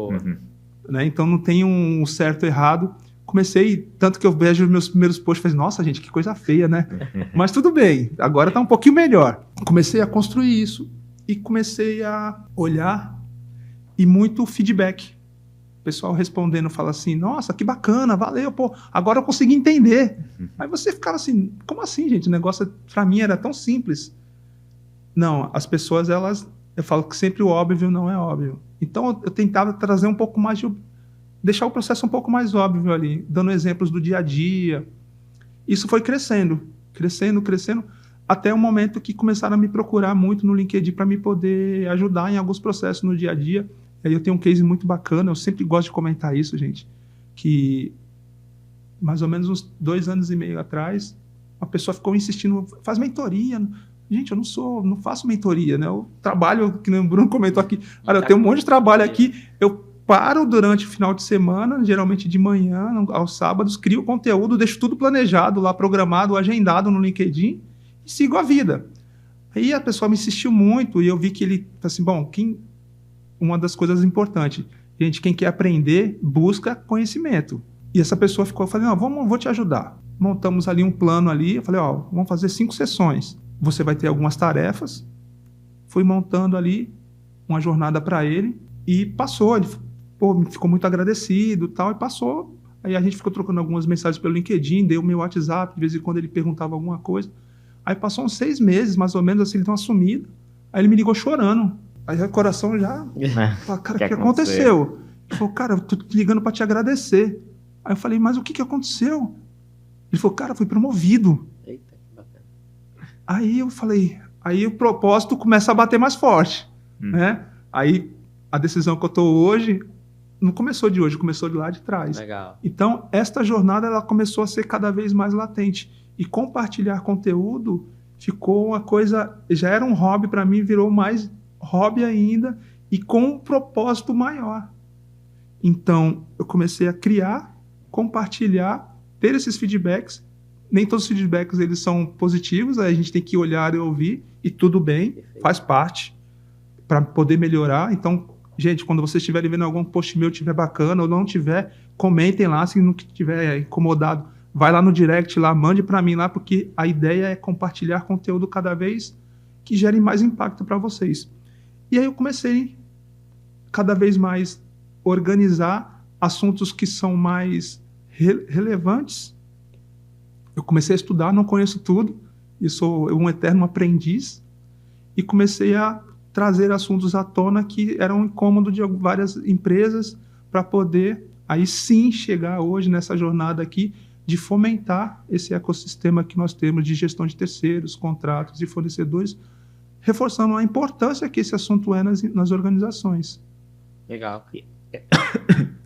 Speaker 3: Né? Então não tem um certo e errado. Comecei, tanto que eu vejo os meus primeiros posts e falei, nossa gente, que coisa feia, né? Mas tudo bem, agora tá um pouquinho melhor. Comecei a construir isso e comecei a olhar e muito feedback. O pessoal respondendo, fala assim, nossa, que bacana, valeu, pô, agora eu consegui entender. Aí você ficava assim, como assim, gente? O negócio pra mim era tão simples. Não, as pessoas, eu falo que sempre o óbvio não é óbvio. Então eu tentava trazer um pouco mais deixar o processo um pouco mais óbvio ali, dando exemplos do dia a dia. Isso foi crescendo, até o momento que começaram a me procurar muito no LinkedIn para me poder ajudar em alguns processos no dia a dia. Aí eu tenho um case muito bacana, eu sempre gosto de comentar isso, gente, que mais ou menos uns 2 anos e meio atrás, uma pessoa ficou insistindo, faz mentoria. Gente, eu não faço mentoria, né? Eu trabalho, que o Bruno comentou aqui, olha, eu tenho um monte de trabalho aqui, eu paro durante o final de semana, geralmente de manhã, aos sábados, crio conteúdo, deixo tudo planejado lá, programado, agendado no LinkedIn e sigo a vida. Aí a pessoa me insistiu muito e eu vi que ele, assim, bom, uma das coisas importantes, gente, quem quer aprender, busca conhecimento. E essa pessoa ficou, eu falei, não, vou te ajudar. Montamos ali um plano ali, eu falei, vamos fazer 5 sessões. Você vai ter algumas tarefas. Fui montando ali uma jornada para ele e passou. Ele ficou muito agradecido e passou. Aí a gente ficou trocando algumas mensagens pelo LinkedIn, deu o meu WhatsApp, de vez em quando ele perguntava alguma coisa. Aí passou uns 6 meses, mais ou menos, assim, ele deu uma sumida. Aí ele me ligou chorando. Aí o coração já... Falei, cara, o que aconteceu? Ele falou, cara, eu tô te ligando para te agradecer. Aí eu falei, mas o que aconteceu? Ele falou, cara, fui promovido.
Speaker 1: Eita, que bacana.
Speaker 3: Aí eu falei, aí o propósito começa a bater mais forte, né? Aí a decisão que eu tô hoje, não começou de hoje, começou de lá de trás.
Speaker 1: Legal.
Speaker 3: Então, esta jornada, ela começou a ser cada vez mais latente. E compartilhar conteúdo ficou uma coisa, já era um hobby para mim, virou mais hobby ainda e com um propósito maior. Então, eu comecei a criar, compartilhar, ter esses feedbacks. Nem todos os feedbacks eles são positivos, aí a gente tem que olhar e ouvir, e tudo bem, perfeito, faz parte, para poder melhorar. Então, gente, quando vocês estiverem vendo algum post meu, tiver bacana ou não tiver, comentem lá, se não tiver incomodado, vai lá no direct, lá, mande para mim lá, porque a ideia é compartilhar conteúdo cada vez que gere mais impacto para vocês. E aí eu comecei cada vez mais organizar assuntos que são mais relevantes. Eu comecei a estudar, não conheço tudo, e sou um eterno aprendiz, e comecei a trazer assuntos à tona que eram incômodos de várias empresas para poder, aí sim, chegar hoje nessa jornada aqui de fomentar esse ecossistema que nós temos de gestão de terceiros, contratos e fornecedores, reforçando a importância que esse assunto é nas organizações.
Speaker 1: Legal.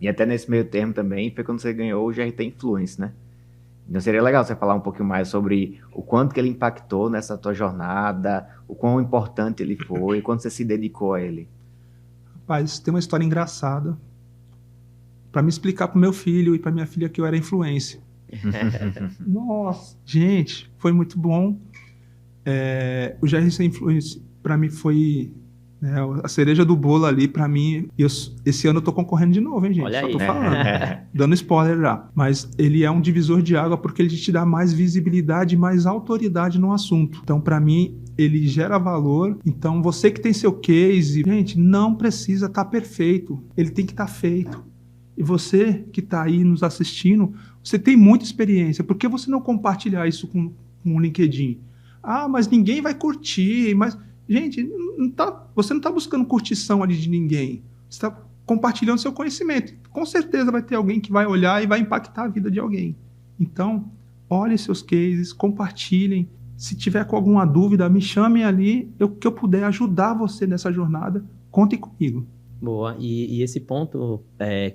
Speaker 2: E até nesse meio termo também foi quando você ganhou o GRT Influence, né? Então seria legal você falar um pouquinho mais sobre o quanto que ele impactou nessa tua jornada, o quão importante ele foi, o quanto você se dedicou a ele.
Speaker 3: Rapaz, tem uma história engraçada para me explicar para o meu filho e para minha filha que eu era influencer. Nossa, gente, foi muito bom. O GRC Influence para mim foi a cereja do bolo ali para mim. Esse ano eu tô concorrendo de novo, hein, gente?
Speaker 1: Olha
Speaker 3: Só
Speaker 1: aí,
Speaker 3: tô falando, dando spoiler já. Mas ele é um divisor de água porque ele te dá mais visibilidade, mais autoridade no assunto. Então, para mim, ele gera valor. Então, você que tem seu case, gente, não precisa estar perfeito. Ele tem que estar feito. E você que está aí nos assistindo, você tem muita experiência. Por que você não compartilhar isso com o LinkedIn? Ah, mas ninguém vai curtir. Mas, gente, você não está buscando curtição ali de ninguém. Você está compartilhando seu conhecimento. Com certeza vai ter alguém que vai olhar e vai impactar a vida de alguém. Então, olhem seus cases, compartilhem. Se tiver com alguma dúvida, me chamem ali. Que eu puder ajudar você nessa jornada, contem comigo.
Speaker 1: Boa, e esse ponto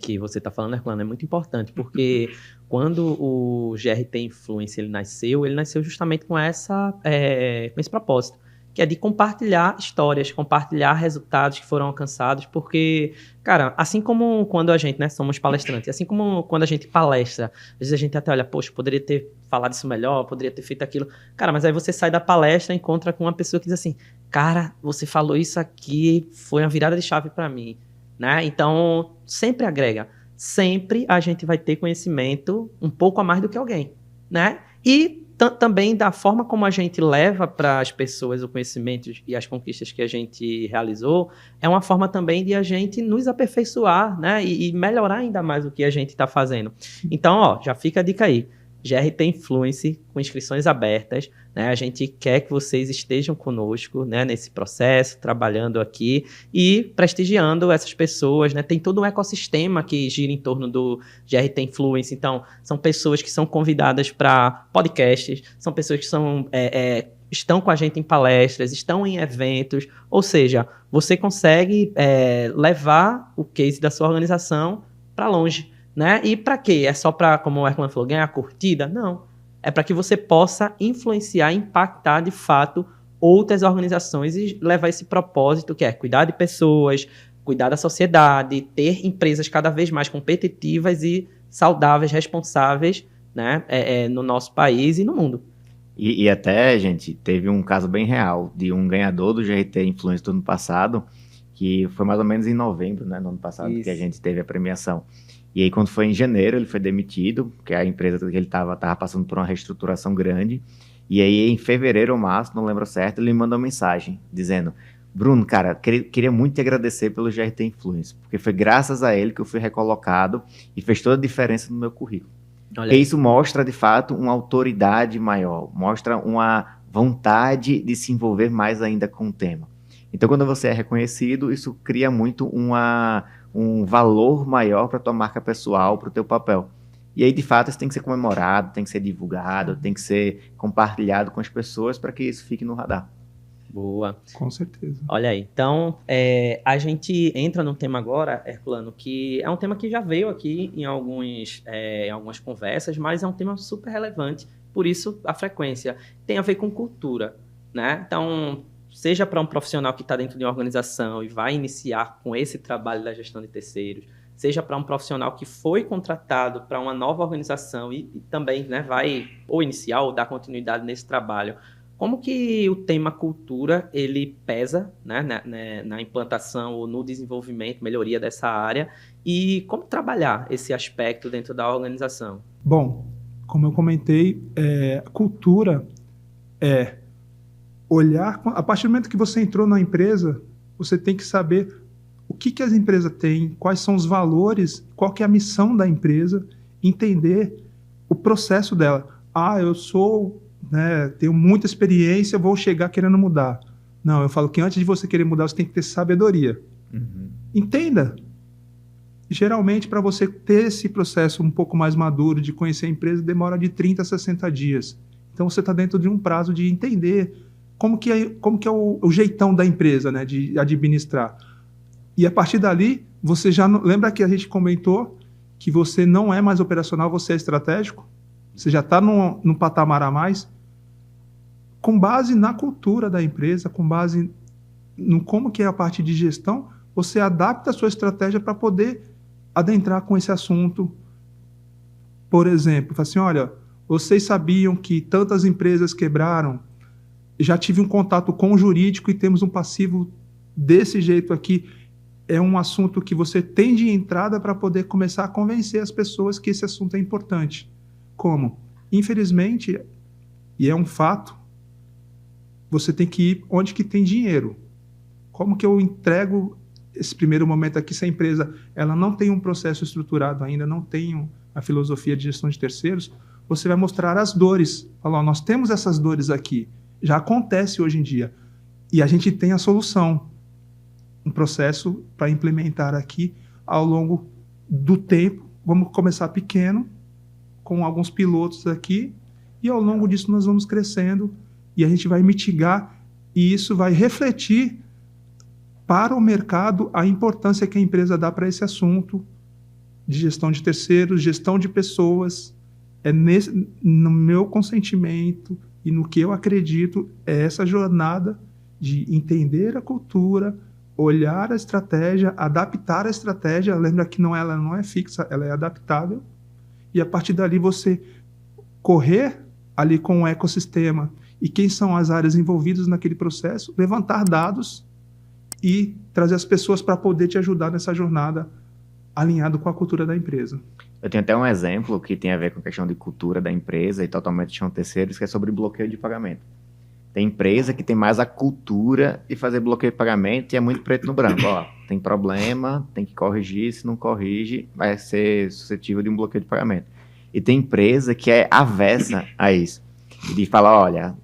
Speaker 1: que você está falando, Herculano, é muito importante, porque quando o GRT Influence ele nasceu justamente com esse propósito, que é de compartilhar histórias, compartilhar resultados que foram alcançados, porque, cara, assim como quando a gente, né, somos palestrantes, assim como quando a gente palestra, às vezes a gente até olha, poxa, poderia ter falado isso melhor, poderia ter feito aquilo, cara, mas aí você sai da palestra e encontra com uma pessoa que diz assim, cara, você falou isso aqui, foi uma virada de chave para mim, né? Então, sempre agrega, sempre a gente vai ter conhecimento um pouco a mais do que alguém, né? E também da forma como a gente leva para as pessoas o conhecimento e as conquistas que a gente realizou, é uma forma também de a gente nos aperfeiçoar, né? E melhorar ainda mais o que a gente está fazendo. Então, ó, já fica a dica aí. GRT Influence, com inscrições abertas, né? A gente quer que vocês estejam conosco, né, nesse processo, trabalhando aqui e prestigiando essas pessoas, né? Tem todo um ecossistema que gira em torno do GRT Influence. Então, são pessoas que são convidadas para podcasts, são pessoas que estão com a gente em palestras, estão em eventos, ou seja, você consegue levar o case da sua organização para longe. Né? E para quê? É só para, como o Herculano falou, ganhar curtida? Não. É para que você possa influenciar, impactar de fato outras organizações e levar esse propósito que é cuidar de pessoas, cuidar da sociedade, ter empresas cada vez mais competitivas e saudáveis, responsáveis, né? No nosso país e no mundo.
Speaker 2: E até, gente, teve um caso bem real de um ganhador do GRT Influence do ano passado, que foi mais ou menos em novembro, né, no ano passado, que a gente teve a premiação. E aí, quando foi em janeiro, ele foi demitido, porque a empresa que ele estava passando por uma reestruturação grande. E aí, em fevereiro ou março, não lembro certo, ele me mandou uma mensagem dizendo: Bruno, cara, queria muito te agradecer pelo GRT Influence, porque foi graças a ele que eu fui recolocado e fez toda a diferença no meu currículo. Porque isso mostra, de fato, uma autoridade maior, mostra uma vontade de se envolver mais ainda com o tema. Então, quando você é reconhecido, isso cria muito um valor maior para a tua marca pessoal, para o teu papel. E aí, de fato, isso tem que ser comemorado, tem que ser divulgado, tem que ser compartilhado com as pessoas para que isso fique no radar.
Speaker 1: Boa.
Speaker 3: Com certeza.
Speaker 1: Olha aí, então, a gente entra num tema agora, Herculano, que é um tema que já veio aqui em algumas conversas, mas é um tema super relevante, por isso a frequência. Tem a ver com cultura, né? Então, seja para um profissional que está dentro de uma organização e vai iniciar com esse trabalho da gestão de terceiros, seja para um profissional que foi contratado para uma nova organização e também, né, vai ou iniciar ou dar continuidade nesse trabalho. Como que o tema cultura, ele pesa, né, na implantação ou no desenvolvimento, melhoria dessa área, e como trabalhar esse aspecto dentro da organização?
Speaker 3: Bom, como eu comentei, cultura é olhar, a partir do momento que você entrou na empresa, você tem que saber o que as empresas têm, quais são os valores, qual que é a missão da empresa, entender o processo dela. Ah, eu sou, né, tenho muita experiência, vou chegar querendo mudar. Não, eu falo que antes de você querer mudar, você tem que ter sabedoria. Uhum. Entenda. Geralmente, para você ter esse processo um pouco mais maduro de conhecer a empresa, demora de 30 a 60 dias. Então, você está dentro de um prazo de entender como que é o jeitão da empresa, né, de administrar. E a partir dali, você já lembra que a gente comentou que você não é mais operacional, você é estratégico? Você já está num patamar a mais? Com base na cultura da empresa, com base no como que é a parte de gestão, você adapta a sua estratégia para poder adentrar com esse assunto. Por exemplo, fala assim, olha, vocês sabiam que tantas empresas quebraram? Já tive um contato com o jurídico e temos um passivo desse jeito aqui. É um assunto que você tem de entrada para poder começar a convencer as pessoas que esse assunto é importante. Como? Infelizmente, e é um fato, você tem que ir onde que tem dinheiro. Como que eu entrego esse primeiro momento aqui, se a empresa ela não tem um processo estruturado ainda, não tem a filosofia de gestão de terceiros, você vai mostrar as dores. Falar, nós temos essas dores aqui, já acontece hoje em dia, e a gente tem a solução, um processo para implementar aqui ao longo do tempo. Vamos começar pequeno, com alguns pilotos aqui, e ao longo disso nós vamos crescendo, e a gente vai mitigar, e isso vai refletir para o mercado a importância que a empresa dá para esse assunto de gestão de terceiros, gestão de pessoas. No meu consentimento e no que eu acredito, é essa jornada de entender a cultura, olhar a estratégia, adaptar a estratégia. Lembra que ela não é fixa, ela é adaptável. E a partir dali você correr ali com o ecossistema e quem são as áreas envolvidas naquele processo, levantar dados e trazer as pessoas para poder te ajudar nessa jornada alinhado com a cultura da empresa.
Speaker 2: Eu tenho até um exemplo que tem a ver com a questão de cultura da empresa e totalmente gestão de terceiros, que é sobre bloqueio de pagamento. Tem empresa que tem mais a cultura de fazer bloqueio de pagamento e é muito preto no branco. Ó, tem problema, tem que corrigir, se não corrige, vai ser suscetível de um bloqueio de pagamento. E tem empresa que é avessa a isso. De falar, olha,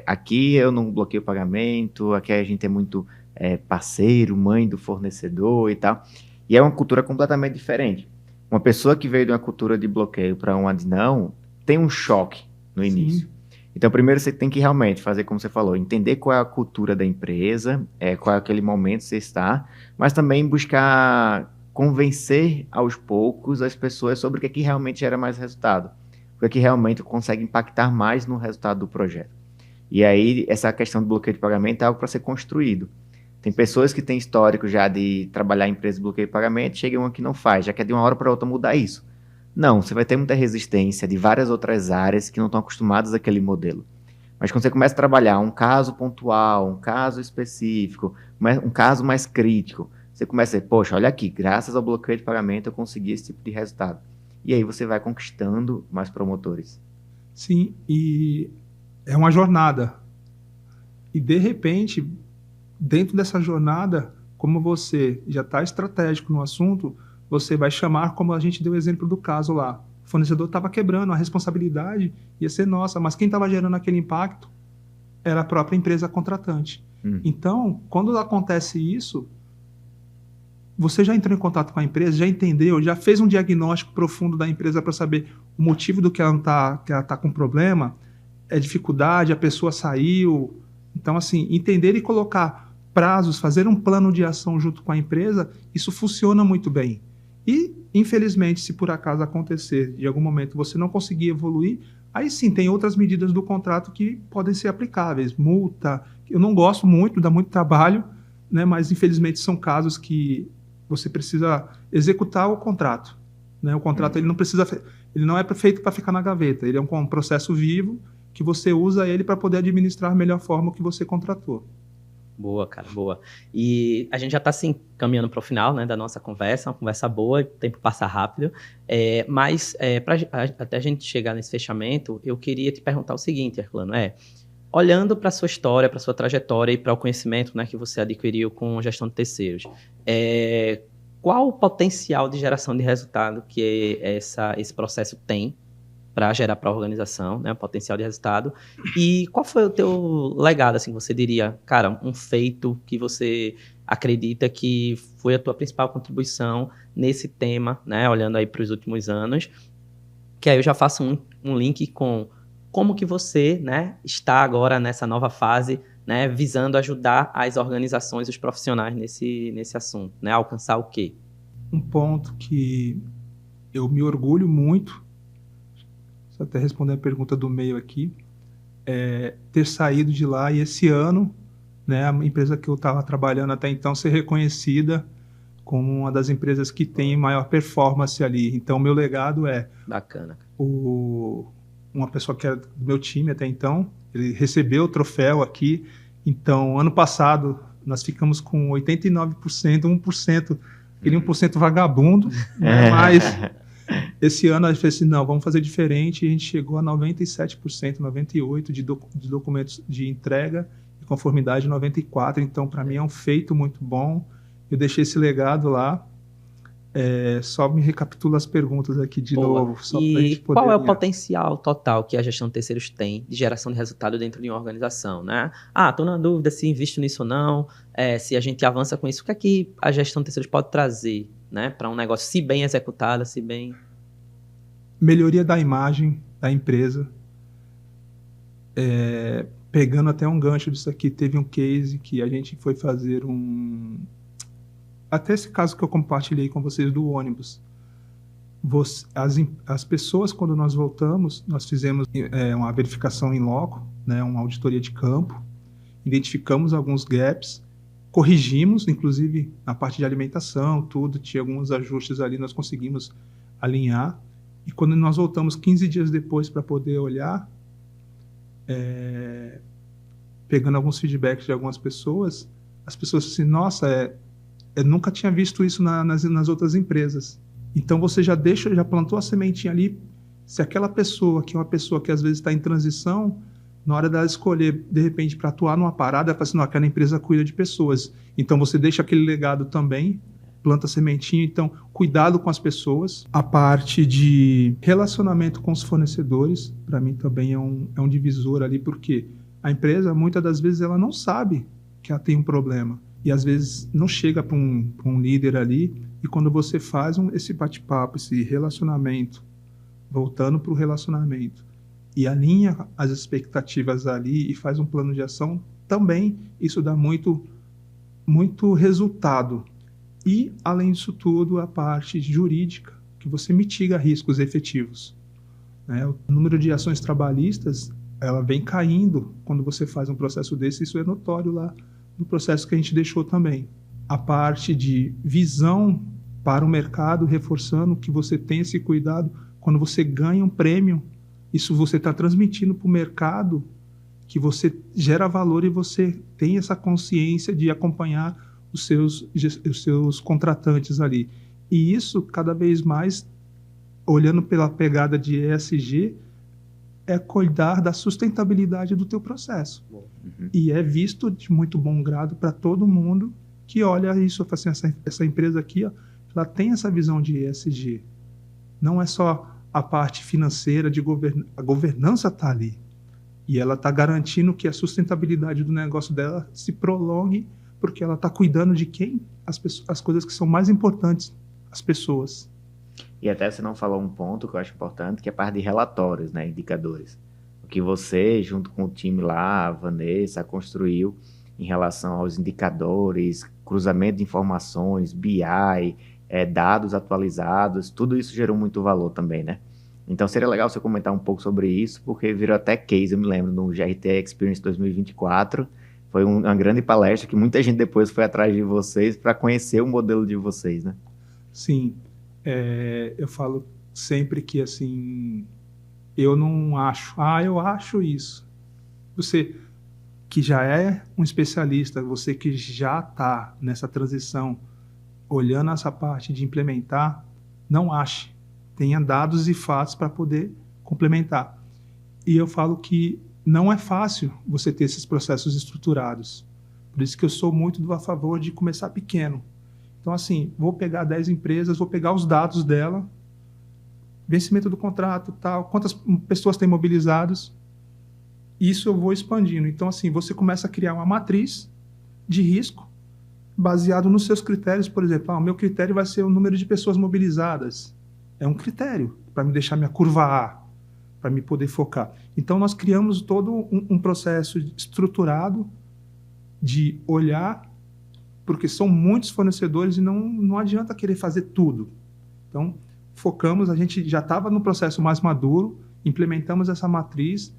Speaker 2: aqui eu não bloqueio o pagamento, aqui a gente é muito parceiro, mãe do fornecedor e tal. E é uma cultura completamente diferente. Uma pessoa que veio de uma cultura de bloqueio para uma de não, tem um choque no início. Então, primeiro você tem que realmente fazer, como você falou, entender qual é a cultura da empresa, qual é aquele momento que você está, mas também buscar convencer aos poucos as pessoas sobre o que é que realmente gera mais resultado, o que é que realmente consegue impactar mais no resultado do projeto. E aí, essa questão do bloqueio de pagamento é algo para ser construído. Tem pessoas que têm histórico já de trabalhar em empresa de bloqueio de pagamento, chega uma que não faz, já quer de uma hora para outra mudar isso. Não, você vai ter muita resistência de várias outras áreas que não estão acostumadas àquele modelo. Mas quando você começa a trabalhar um caso pontual, um caso específico, um caso mais crítico, você começa a dizer, poxa, olha aqui, graças ao bloqueio de pagamento eu consegui esse tipo de resultado. E aí você vai conquistando mais promotores.
Speaker 3: Sim, e é uma jornada. E de repente, dentro dessa jornada, como você já está estratégico no assunto, você vai chamar, como a gente deu o exemplo do caso lá. O fornecedor estava quebrando, a responsabilidade ia ser nossa, mas quem estava gerando aquele impacto era a própria empresa contratante. Então, quando acontece isso, você já entrou em contato com a empresa, já entendeu, já fez um diagnóstico profundo da empresa para saber o motivo do que ela está com problema, dificuldade, a pessoa saiu. Então, assim, entender e colocar prazos, fazer um plano de ação junto com a empresa, isso funciona muito bem. E, infelizmente, se por acaso acontecer, de algum momento você não conseguir evoluir, aí sim, tem outras medidas do contrato que podem ser aplicáveis. Multa, eu não gosto muito, dá muito trabalho, né, mas infelizmente são casos que você precisa executar o contrato. Né? O contrato ele não é feito para ficar na gaveta, ele é um processo vivo que você usa ele para poder administrar a melhor forma o que você contratou.
Speaker 1: Boa, cara, boa. E a gente já está assim, caminhando para o final, né, da nossa conversa, uma conversa boa, o tempo passa rápido, mas até a gente chegar nesse fechamento, eu queria te perguntar o seguinte, Herculano, olhando para a sua história, para a sua trajetória e para o conhecimento, né, que você adquiriu com gestão de terceiros, qual o potencial de geração de resultado que esse processo tem para gerar para a organização, né, potencial de resultado, e qual foi o teu legado, assim, você diria, cara, um feito que você acredita que foi a tua principal contribuição nesse tema, né, olhando aí para os últimos anos, que aí eu já faço um link com como que você, né, está agora nessa nova fase, né, visando ajudar as organizações, os profissionais nesse assunto, né, alcançar o quê?
Speaker 3: Um ponto que eu me orgulho muito, só até responder a pergunta do meio aqui, ter saído de lá e esse ano, né, a empresa que eu estava trabalhando até então ser reconhecida como uma das empresas que tem maior performance ali. Então, meu legado é...
Speaker 1: Bacana.
Speaker 3: Uma pessoa que era do meu time até então, ele recebeu o troféu aqui. Então, ano passado, nós ficamos com 89%, 1%, aquele 1% vagabundo, né, mas... Esse ano a gente fez assim, não, vamos fazer diferente, e a gente chegou a 97%, 98% de documentos de entrega e conformidade 94%, então para mim é um feito muito bom, Eu deixei esse legado lá. Só me recapitula as perguntas aqui de novo. Só pra gente poder
Speaker 1: qual é o
Speaker 3: alinhar.
Speaker 1: potencial total que a gestão de terceiros tem de geração de resultado dentro de uma organização, né? Estou na dúvida se invisto nisso ou não, se a gente avança com isso. O que é que a gestão de terceiros pode trazer, né, para um negócio, se bem executado, se bem...
Speaker 3: Melhoria da imagem da empresa. Pegando até um gancho disso aqui, teve um case que a gente foi fazer até esse caso que eu compartilhei com vocês do ônibus. As pessoas, quando nós voltamos, nós fizemos uma verificação em loco, né, uma auditoria de campo, identificamos alguns gaps, corrigimos, inclusive na parte de alimentação, tudo, tinha alguns ajustes ali, nós conseguimos alinhar. E quando nós voltamos 15 dias depois para poder olhar, pegando alguns feedbacks de algumas pessoas, as pessoas assim, nossa, eu nunca tinha visto isso nas outras empresas. Então você já plantou a sementinha ali. Se aquela pessoa, que é uma pessoa que às vezes está em transição, na hora dela escolher, de repente, para atuar numa parada, ela fala assim, não, aquela empresa cuida de pessoas. Então você deixa aquele legado também, planta a sementinha. Então, cuidado com as pessoas. A parte de relacionamento com os fornecedores, para mim também é um divisor ali, porque a empresa, muitas das vezes, ela não sabe que ela tem um problema. E às vezes não chega para um líder ali, e quando você faz esse bate-papo, esse relacionamento, voltando para o relacionamento, e alinha as expectativas ali e faz um plano de ação, também isso dá muito, muito resultado. E, além disso tudo, a parte jurídica, que você mitiga riscos efetivos. O número de ações trabalhistas, ela vem caindo quando você faz um processo desse, isso é notório lá no processo que a gente deixou também. A parte de visão para o mercado, reforçando que você tem esse cuidado. Quando você ganha um prêmio, isso você está transmitindo para o mercado que você gera valor e você tem essa consciência de acompanhar os seus contratantes ali. E isso, cada vez mais, olhando pela pegada de ESG, é cuidar da sustentabilidade do teu processo.
Speaker 2: Uhum.
Speaker 3: E é visto de muito bom grado para todo mundo que olha isso, assim, essa empresa aqui, ó, ela tem essa visão de ESG. Não é só a parte financeira, a governança está ali. E ela está garantindo que a sustentabilidade do negócio dela se prolongue, porque ela está cuidando de quem? As coisas que são mais importantes, as pessoas.
Speaker 2: E até você não falou um ponto que eu acho importante, que é a parte de relatórios, né, indicadores. O que você, junto com o time lá, a Vanessa, construiu em relação aos indicadores, cruzamento de informações, BI, dados atualizados, tudo isso gerou muito valor também, né? Então seria legal você comentar um pouco sobre isso, porque virou até case, eu me lembro, no GRT Experience 2024, foi uma grande palestra que muita gente depois foi atrás de vocês para conhecer o modelo de vocês, né?
Speaker 3: Sim. Eu falo sempre que, assim, eu não acho, eu acho isso. Você que já é um especialista, você que já está nessa transição, olhando essa parte de implementar, não ache. Tenha dados e fatos para poder complementar. E eu falo que não é fácil você ter esses processos estruturados. Por isso que eu sou muito a favor de começar pequeno. Então, assim, vou pegar 10 empresas, vou pegar os dados dela, vencimento do contrato, tal, quantas pessoas tem mobilizadas, isso eu vou expandindo. Então, assim, você começa a criar uma matriz de risco baseado nos seus critérios. Por exemplo, o meu critério vai ser o número de pessoas mobilizadas. É um critério para me deixar minha curva A, para me poder focar. Então, nós criamos todo um processo estruturado de olhar, porque são muitos fornecedores e não adianta querer fazer tudo. Então, focamos, a gente já estava no processo mais maduro, implementamos essa matriz,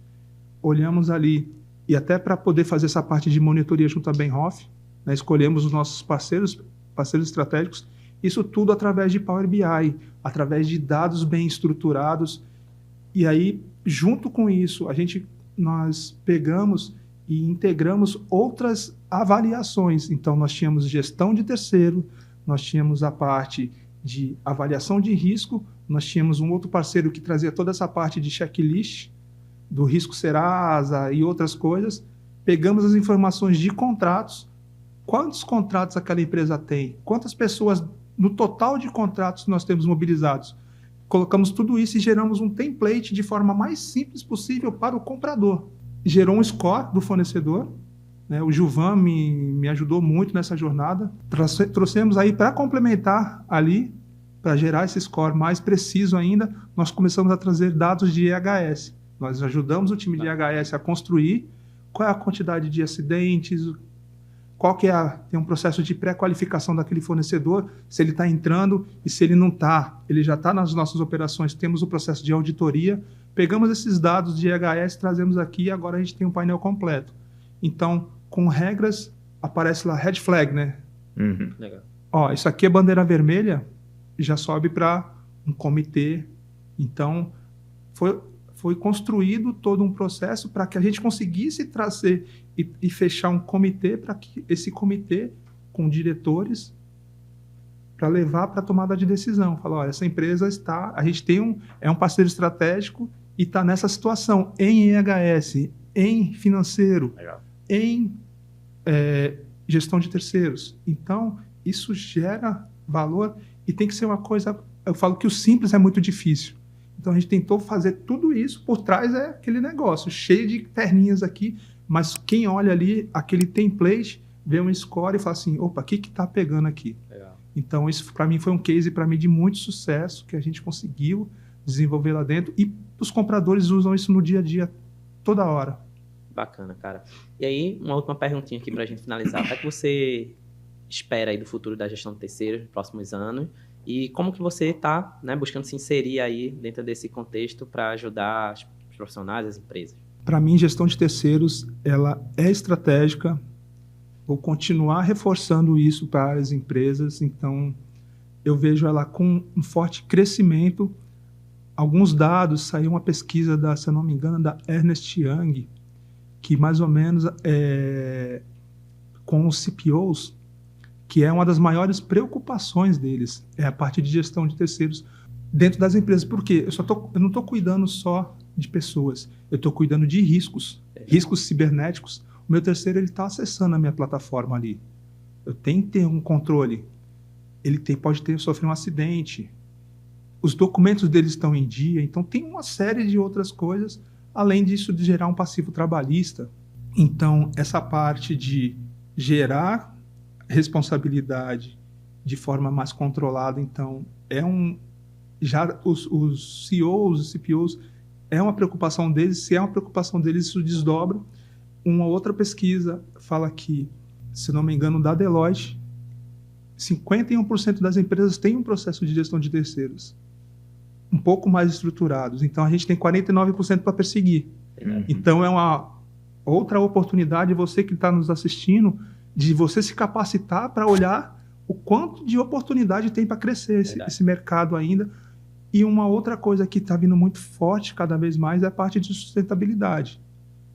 Speaker 3: olhamos ali, e até para poder fazer essa parte de monitoria junto à Benhoff, né, escolhemos os nossos parceiros estratégicos, isso tudo através de Power BI, através de dados bem estruturados, e aí, junto com isso, nós pegamos e integramos outras avaliações. Então, nós tínhamos gestão de terceiro, nós tínhamos a parte de avaliação de risco, nós tínhamos um outro parceiro que trazia toda essa parte de checklist, do risco Serasa e outras coisas. Pegamos as informações de contratos, quantos contratos aquela empresa tem, quantas pessoas no total de contratos nós temos mobilizados. Colocamos tudo isso e geramos um template de forma mais simples possível para o comprador. Gerou um score do fornecedor, né? O Gilvan me ajudou muito nessa jornada. Trouxemos aí para complementar ali, para gerar esse score mais preciso ainda, nós começamos a trazer dados de EHS. Nós ajudamos o time de EHS a construir qual é a quantidade de acidentes, qual que tem um processo de pré-qualificação daquele fornecedor, se ele está entrando e se ele não está, ele já está nas nossas operações, temos o processo de auditoria, pegamos esses dados de EHS, trazemos aqui e agora a gente tem um painel completo. Então, com regras, aparece lá red flag, né?
Speaker 2: Uhum.
Speaker 1: Legal.
Speaker 3: Ó, isso aqui é bandeira vermelha, já sobe para um comitê. Então, foi construído todo um processo para que a gente conseguisse trazer e fechar um comitê, para que esse comitê, com diretores, para levar para a tomada de decisão. Falar, olha, essa empresa a gente é um parceiro estratégico e está nessa situação, em EHS, em financeiro,
Speaker 2: Legal.
Speaker 3: em gestão de terceiros. Então, isso gera valor e tem que ser uma coisa... Eu falo que o simples é muito difícil. Então, a gente tentou fazer tudo isso. Por trás é aquele negócio, cheio de perninhas aqui, mas quem olha ali, aquele template, vê um score e fala assim, opa, o que está pegando aqui?
Speaker 1: Legal.
Speaker 3: Então, isso para mim foi um case para mim de muito sucesso, que a gente conseguiu desenvolver lá dentro. E os compradores usam isso no dia a dia, toda hora.
Speaker 1: Bacana, cara. E aí, uma última perguntinha aqui para a gente finalizar. O que é que você espera aí do futuro da gestão de terceiros nos próximos anos? E como que você está, né, buscando se inserir aí dentro desse contexto para ajudar os profissionais, as empresas? Para
Speaker 3: mim, gestão de terceiros, ela é estratégica. Vou continuar reforçando isso para as empresas. Então, eu vejo ela com um forte crescimento. Alguns dados, saiu uma pesquisa, se eu não me engano, da Ernst Young, que mais ou menos com os CPOs, que é uma das maiores preocupações deles, é a parte de gestão de terceiros dentro das empresas. Por quê? Eu não estou cuidando só de pessoas, eu estou cuidando de riscos cibernéticos. O meu terceiro está acessando a minha plataforma ali. Eu tenho que ter um controle. Ele pode sofrer um acidente. Os documentos dele estão em dia. Então, tem uma série de outras coisas, além disso de gerar um passivo trabalhista. Então, essa parte de gerar responsabilidade de forma mais controlada, então, já os CEOs, os CPOs, é uma preocupação deles. Se é uma preocupação deles, isso desdobra. Uma outra pesquisa fala que, se não me engano, da Deloitte, 51% das empresas têm um processo de gestão de terceiros um pouco mais estruturados. Então, a gente tem 49% para perseguir.
Speaker 2: Uhum.
Speaker 3: Então, é uma outra oportunidade, você que está nos assistindo, de você se capacitar para olhar o quanto de oportunidade tem para crescer esse mercado ainda. E uma outra coisa que está vindo muito forte cada vez mais é a parte de sustentabilidade.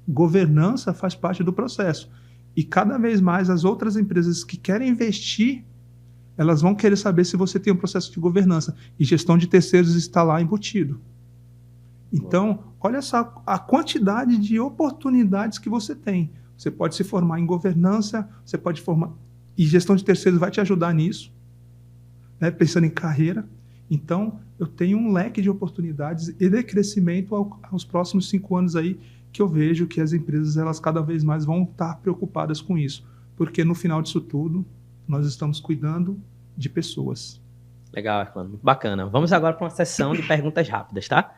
Speaker 3: Governança faz parte do processo. E cada vez mais as outras empresas que querem investir, elas vão querer saber se você tem um processo de governança. E gestão de terceiros está lá embutido. Então, olha só a quantidade de oportunidades que você tem. Você pode se formar em governança, você pode formar... E gestão de terceiros vai te ajudar nisso, né? Pensando em carreira. Então, eu tenho um leque de oportunidades e de crescimento aos próximos 5 anos aí, que eu vejo que as empresas, elas cada vez mais vão estar preocupadas com isso. Porque no final disso tudo, nós estamos cuidando de pessoas.
Speaker 1: Legal, Arclano. Muito bacana. Vamos agora para uma sessão de perguntas rápidas, tá?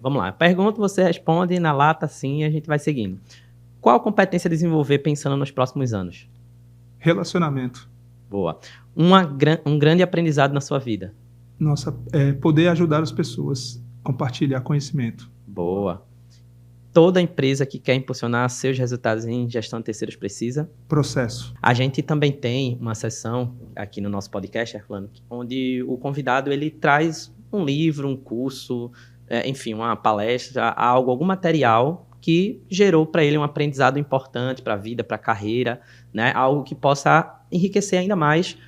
Speaker 1: Vamos lá. Pergunta, você responde na lata, sim, e a gente vai seguindo. Qual competência desenvolver pensando nos próximos anos?
Speaker 3: Relacionamento.
Speaker 1: Boa. Um grande aprendizado na sua vida?
Speaker 3: Nossa, poder ajudar as pessoas, compartilhar conhecimento.
Speaker 1: Boa. Toda empresa que quer impulsionar seus resultados em gestão de terceiros precisa?
Speaker 3: Processo.
Speaker 1: A gente também tem uma sessão aqui no nosso podcast, Arclano, onde o convidado ele traz um livro, um curso, enfim, uma palestra, algum material que gerou para ele um aprendizado importante para a vida, para a carreira, né? Algo que possa enriquecer ainda mais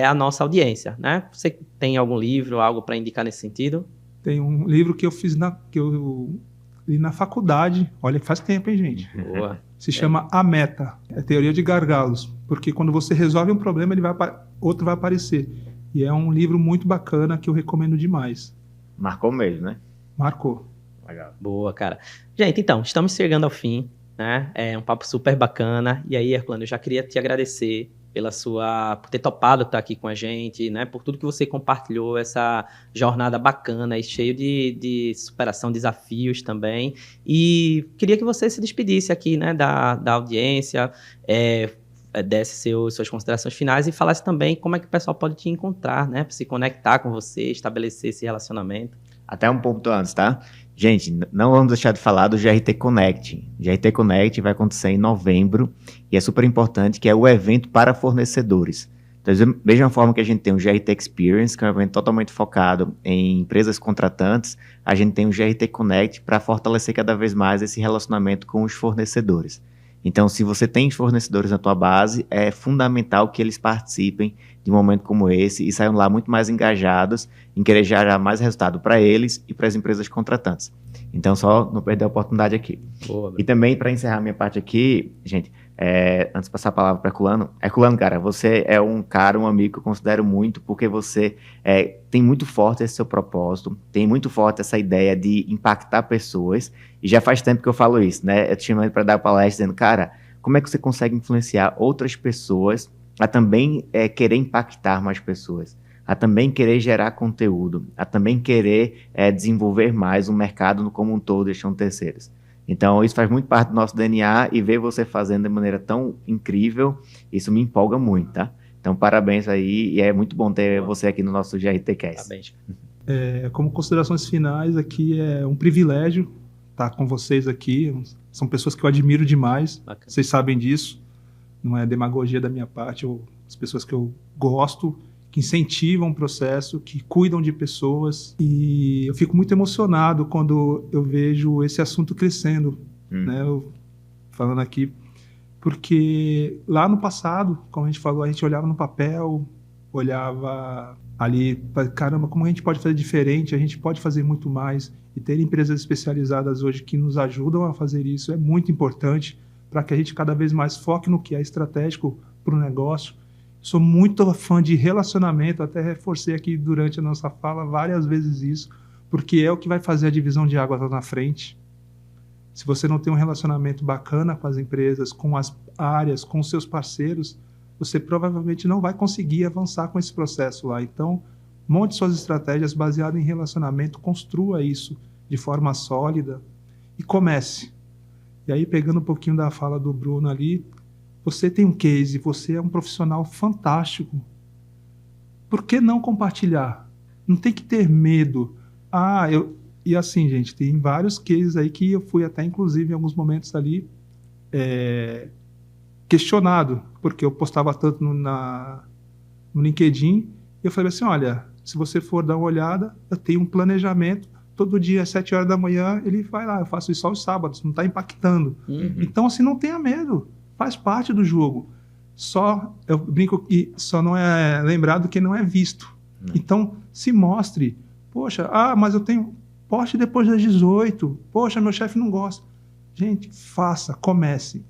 Speaker 1: a nossa audiência, né? Você tem algum livro, algo para indicar nesse sentido?
Speaker 3: Tem um livro que eu fiz que eu li na faculdade. Olha que faz tempo, hein, gente?
Speaker 1: Boa.
Speaker 3: Se chama a meta, é a teoria de gargalos, porque quando você resolve um problema, outro vai aparecer. E é um livro muito bacana que eu recomendo demais.
Speaker 2: Marcou mesmo, né?
Speaker 3: Marcou.
Speaker 2: Legal.
Speaker 1: Boa, cara. Gente, então, estamos chegando ao fim, né? É um papo super bacana. E aí, Herculano, eu já queria te agradecer por ter topado estar aqui com a gente, né? Por tudo que você compartilhou, essa jornada bacana e cheio de superação, desafios também. E queria que você se despedisse aqui, né, da audiência, desse suas considerações finais e falasse também como é que o pessoal pode te encontrar, né? Para se conectar com você, estabelecer esse relacionamento.
Speaker 2: Até um ponto antes, tá? Gente, não vamos deixar de falar do GRT Connect. GRT Connect vai acontecer em novembro e é super importante, que é o evento para fornecedores. Então, da mesma forma que a gente tem o GRT Experience, que é um evento totalmente focado em empresas contratantes, a gente tem o GRT Connect para fortalecer cada vez mais esse relacionamento com os fornecedores. Então, se você tem fornecedores na tua base, é fundamental que eles participem de um momento como esse e saiam lá muito mais engajados em querer gerar mais resultado para eles e para as empresas contratantes. Então, só não perder a oportunidade aqui.
Speaker 1: Boa,
Speaker 2: e também, para encerrar minha parte aqui, gente, antes de passar a palavra para Herculano, cara, você é um amigo que eu considero muito, porque você tem muito forte esse seu propósito, tem muito forte essa ideia de impactar pessoas, e já faz tempo que eu falo isso, né? Eu te chamando para dar palestra dizendo, cara, como é que você consegue influenciar outras pessoas a também querer impactar mais pessoas, a também querer gerar conteúdo, a também querer desenvolver mais o mercado como um todo, deixando terceiros. Então, isso faz muito parte do nosso DNA e ver você fazendo de maneira tão incrível, isso me empolga muito, tá? Então, parabéns aí e é muito bom ter você aqui no nosso GRTcast.
Speaker 1: Parabéns.
Speaker 3: Como considerações finais, aqui é um privilégio estar com vocês aqui. São pessoas que eu admiro demais,
Speaker 1: Bacana.
Speaker 3: Vocês sabem disso. Não é demagogia da minha parte, as pessoas que eu gosto, que incentivam o processo, que cuidam de pessoas. E eu fico muito emocionado quando eu vejo esse assunto crescendo, né? Falando aqui, porque lá no passado, como a gente falou, a gente olhava no papel, olhava ali, caramba, como a gente pode fazer diferente, a gente pode fazer muito mais. E ter empresas especializadas hoje que nos ajudam a fazer isso é muito importante para que a gente cada vez mais foque no que é estratégico para o negócio. Sou muito fã de relacionamento, até reforcei aqui durante a nossa fala várias vezes isso, porque é o que vai fazer a divisão de águas lá na frente. Se você não tem um relacionamento bacana com as empresas, com as áreas, com os seus parceiros, você provavelmente não vai conseguir avançar com esse processo lá. Então, monte suas estratégias baseadas em relacionamento, construa isso de forma sólida e comece. E aí, pegando um pouquinho da fala do Bruno ali, você tem um case, você é um profissional fantástico. Por que não compartilhar? Não tem que ter medo. E assim, gente, tem vários cases aí que eu fui até, inclusive, em alguns momentos ali, questionado, porque eu postava tanto no LinkedIn, e eu falei assim, olha, se você for dar uma olhada, eu tenho um planejamento, todo dia às 7 horas da manhã, ele vai lá, eu faço isso só aos sábados, não está impactando. Então, assim, não tenha medo. Faz parte do jogo. Eu brinco que só não é lembrado quem não é visto. Então, se mostre. Poxa, mas eu tenho... Poste depois das 18. Poxa, meu chefe não gosta. Gente, faça, comece.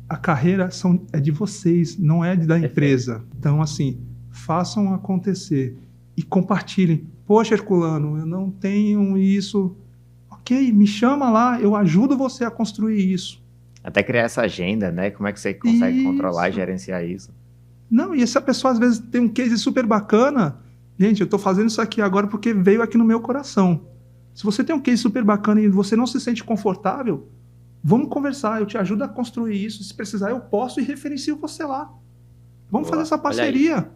Speaker 3: A carreira é de vocês, não é da empresa. Então, assim, façam acontecer. E compartilhem. Poxa, Herculano, eu não tenho isso. Ok, me chama lá, eu ajudo você a construir isso.
Speaker 2: Até criar essa agenda, né? Como é que você consegue controlar e gerenciar isso?
Speaker 3: Não, e essa pessoa às vezes tem um case super bacana. Gente, eu estou fazendo isso aqui agora porque veio aqui no meu coração. Se você tem um case super bacana e você não se sente confortável, vamos conversar, eu te ajudo a construir isso. Se precisar, eu posso e referencio você lá. Vamos fazer essa parceria.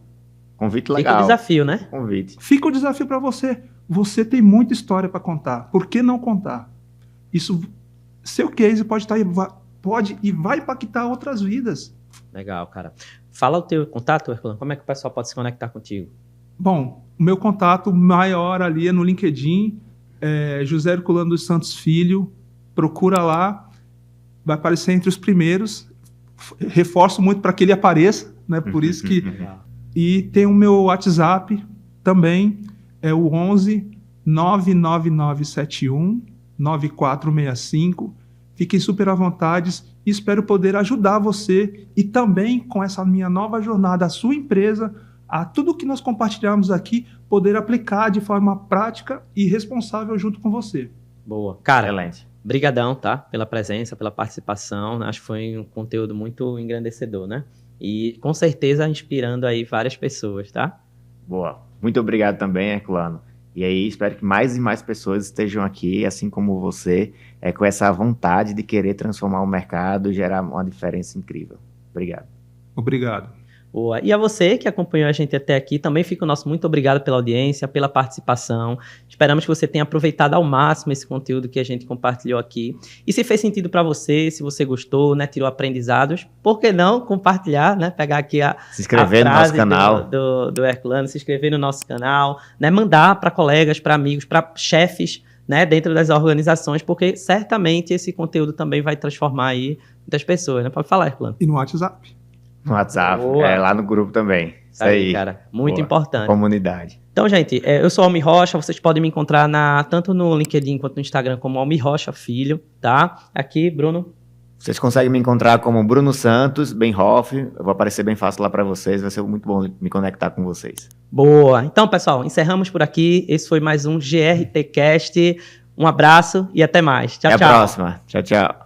Speaker 2: Convite legal.
Speaker 1: Fica o desafio, né?
Speaker 2: Convite.
Speaker 3: Fica o desafio para você. Você tem muita história para contar. Por que não contar? Isso, seu case pode e vai impactar outras vidas.
Speaker 1: Legal, cara. Fala o teu contato, Herculano. Como é que o pessoal pode se conectar contigo?
Speaker 3: Bom, o meu contato maior ali é no LinkedIn, José Herculano dos Santos Filho. Procura lá, vai aparecer entre os primeiros. Reforço muito para que ele apareça, né? Por isso que... E tem o meu WhatsApp também, é o 11 99971 9465. Fiquem super à vontade e espero poder ajudar você e também com essa minha nova jornada, a sua empresa, a tudo que nós compartilhamos aqui, poder aplicar de forma prática e responsável junto com você.
Speaker 1: Boa. Cara,
Speaker 2: Excelente.
Speaker 1: brigadão, tá? Pela presença, pela participação. Acho que foi um conteúdo muito engrandecedor, né? E com certeza inspirando aí várias pessoas, tá?
Speaker 2: Boa. Muito obrigado também, Herculano. E aí, espero que mais e mais pessoas estejam aqui, assim como você, com essa vontade de querer transformar o mercado e gerar uma diferença incrível. Obrigado.
Speaker 3: Obrigado.
Speaker 1: Boa. E a você que acompanhou a gente até aqui, também fica o nosso muito obrigado pela audiência, pela participação. Esperamos que você tenha aproveitado ao máximo esse conteúdo que a gente compartilhou aqui. E se fez sentido para você, se você gostou, né, tirou aprendizados, por que não compartilhar, né? Pegar aqui
Speaker 2: se inscrever no nosso canal
Speaker 1: do Herculano, se inscrever no nosso canal, né? Mandar para colegas, para amigos, para chefes, né, dentro das organizações, porque certamente esse conteúdo também vai transformar aí muitas pessoas, né? Pode falar, Herculano.
Speaker 3: E no WhatsApp?
Speaker 2: No WhatsApp,
Speaker 1: Boa.
Speaker 2: lá no grupo também. Isso aí,
Speaker 1: cara. Muito
Speaker 2: Boa.
Speaker 1: importante.
Speaker 2: Comunidade.
Speaker 1: Então, gente, eu sou Almir Rocha, vocês podem me encontrar tanto no LinkedIn quanto no Instagram como Almir Rocha Filho, tá? Aqui, Bruno.
Speaker 2: Vocês conseguem me encontrar como Bruno Santos, Benhoff. Eu vou aparecer bem fácil lá para vocês, vai ser muito bom me conectar com vocês.
Speaker 1: Boa. Então, pessoal, encerramos por aqui. Esse foi mais um GRTcast. Um abraço e até mais. Tchau, tchau.
Speaker 2: Até a próxima. Tchau, tchau.